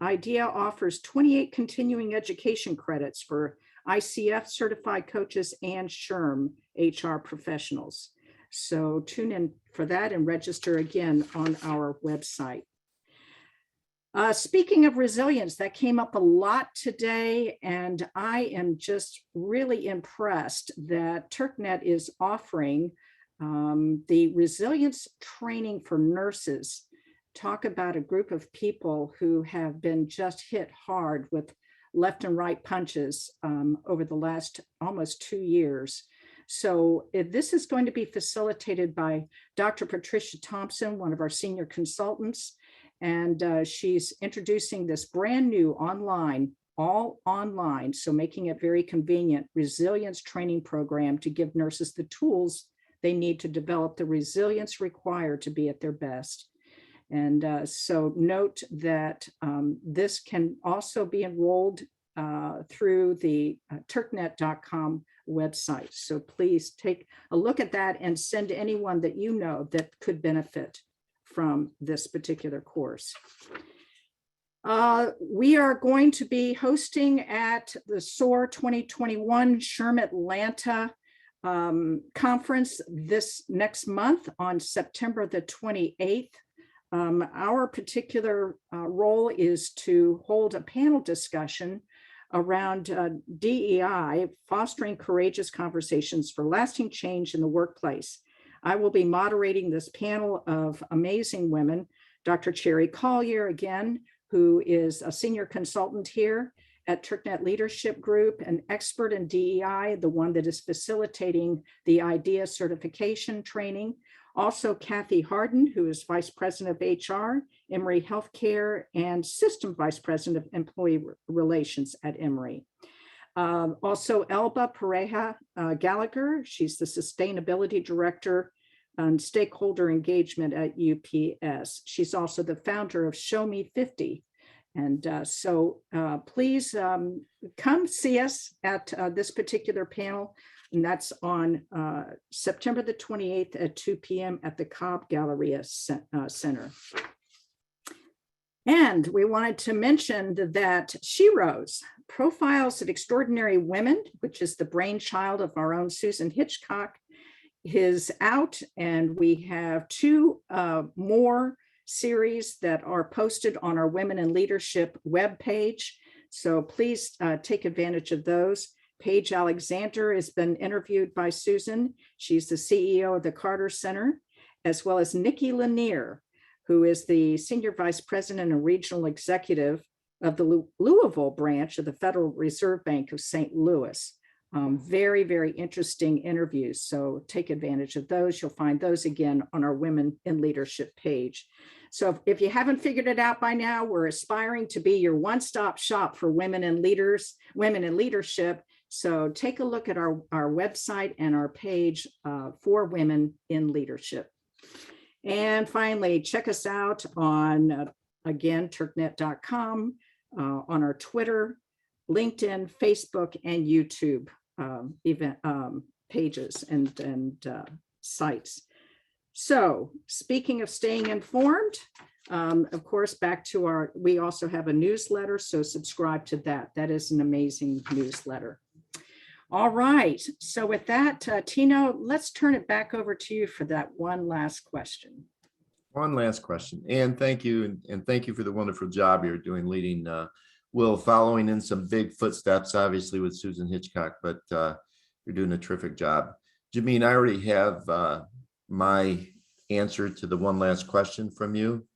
Speaker 1: IDEA offers 28 continuing education credits for ICF certified coaches and SHRM HR professionals. So tune in for that and register again on our website. Speaking of resilience, that came up a lot today, and I am just really impressed that TurkNet is offering the resilience training for nurses. Talk about a group of people who have been just hit hard with left and right punches over the last almost 2 years. So this is going to be facilitated by Dr. Patricia Thompson, one of our senior consultants. And she's introducing this brand new all online, so making it very convenient, resilience training program to give nurses the tools they need to develop the resilience required to be at their best. And so note that this can also be enrolled through the turknet.com website. So please take a look at that and send anyone that you know that could benefit from this particular course. We are going to be hosting at the SOAR 2021 SHRM Atlanta conference this next month on September the 28th. Our particular role is to hold a panel discussion around DEI, fostering courageous conversations for lasting change in the workplace. I will be moderating this panel of amazing women, Dr. Cherry Collier, again, who is a senior consultant here at TurkNet Leadership Group, an expert in DEI, the one that is facilitating the IDEA certification training. Also, Kathy Harden, who is Vice President of HR, Emory Healthcare, and System Vice President of Employee Relations at Emory. Also, Elba Pareja Gallagher, she's the Sustainability Director and Stakeholder Engagement at UPS. She's also the founder of Show Me 50. And so please come see us at this particular panel. And that's on September the 28th at 2 p.m. at the Cobb Galleria Center. And we wanted to mention that She Rose, Profiles of Extraordinary Women, which is the brainchild of our own Susan Hitchcock, is out. And we have 2 more series that are posted on our Women in Leadership webpage. So please take advantage of those. Paige Alexander has been interviewed by Susan. She's the CEO of the Carter Center, as well as Nikki Lanier, who is the Senior Vice President and Regional Executive of the Louisville branch of the Federal Reserve Bank of St. Louis. Very, very interesting interviews. So take advantage of those. You'll find those again on our Women in Leadership page. So if you haven't figured it out by now, we're aspiring to be your one-stop shop for women in leadership. So take a look at our website and our page for Women in Leadership. And finally, check us out on, again, turknet.com, on our Twitter, LinkedIn, Facebook, and YouTube event pages and sites. So speaking of staying informed, of course, back to we also have a newsletter, so subscribe to that. That is an amazing newsletter. All right, so with that, Tino, let's turn it back over to you for that one last question.
Speaker 2: One last question, and thank you, and thank you for the wonderful job you're doing leading Will, following in some big footsteps, obviously with Susan Hitchcock, but you're doing a terrific job. Jamine, I already have my answer to the one last question from you.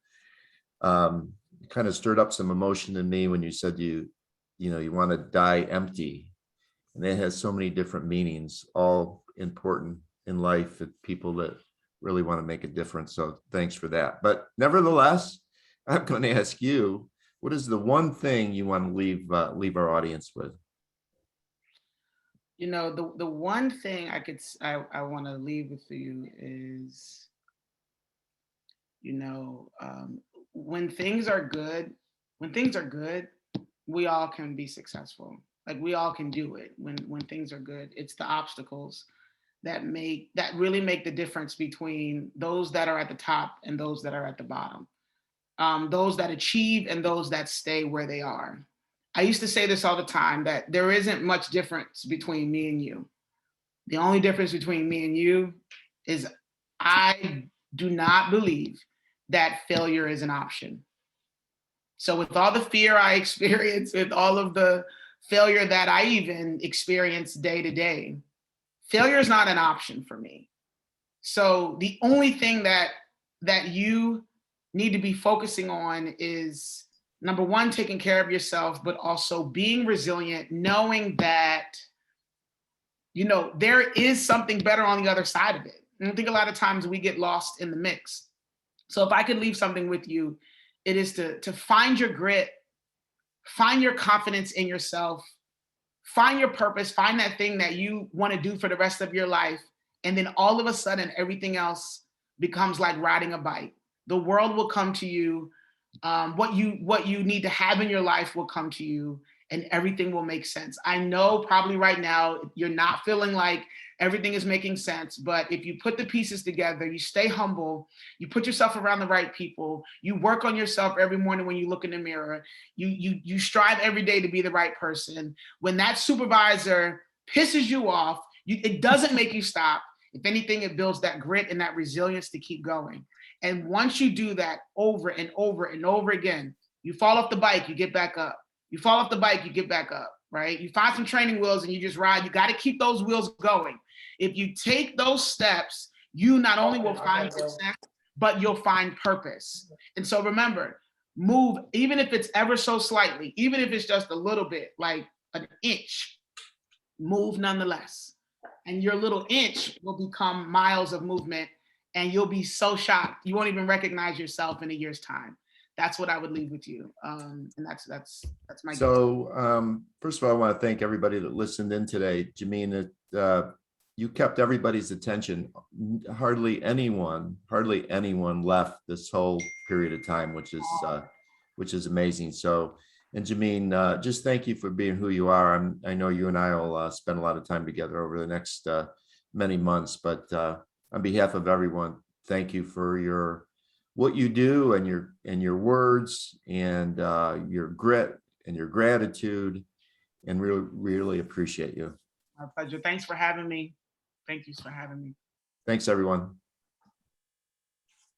Speaker 2: It kind of stirred up some emotion in me when you said you want to die empty. And it has so many different meanings, all important in life for people that really want to make a difference. So thanks for that. But nevertheless, I'm going to ask you, what is the one thing you want to leave our audience with?
Speaker 3: You know, the one thing I want to leave with you is, when things are good, we all can be successful. Like we all can do it when things are good. It's the obstacles that really make the difference between those that are at the top and those that are at the bottom. Those that achieve and those that stay where they are. I used to say this all the time, that there isn't much difference between me and you. The only difference between me and you is I do not believe that failure is an option. So with all the fear I experience, with all of the failure that I even experience day to day, failure is not an option for me. So the only thing that you need to be focusing on is, number one, taking care of yourself, but also being resilient, knowing that, you know, there is something better on the other side of it. And I think a lot of times we get lost in the mix. So if I could leave something with you, it is to find your grit, find your confidence in yourself, find your purpose, find that thing that you want to do for the rest of your life. And then all of a sudden, everything else becomes like riding a bike. The world will come to you. What you need to have in your life will come to you, and everything will make sense. I know probably right now you're not feeling like everything is making sense, but if you put the pieces together, you stay humble, you put yourself around the right people, you work on yourself every morning when you look in the mirror, you strive every day to be the right person. When that supervisor pisses you off, it doesn't make you stop. If anything, it builds that grit and that resilience to keep going. And once you do that over and over and over again, you fall off the bike, you get back up. You fall off the bike, you get back up, right? You find some training wheels and you just ride. You got to keep those wheels going. If you take those steps, you not only will find success, but you'll find purpose. And so remember, move, even if it's ever so slightly, even if it's just a little bit, like an inch, move nonetheless. And your little inch will become miles of movement, and you'll be so shocked you won't even recognize yourself in a year's time. That's what I would leave with you, and that's my.
Speaker 2: So first of all, I want to thank everybody that listened in today. Jamin, you kept everybody's attention. Hardly anyone left this whole period of time, which is amazing. So, and Jamin, just thank you for being who you are. I know you and I will spend a lot of time together over the next many months, but on behalf of everyone, thank you for what you do and your words and your grit and your gratitude, and really appreciate you.
Speaker 3: My pleasure. Thanks for having me. Thank you for having me.
Speaker 2: Thanks, everyone.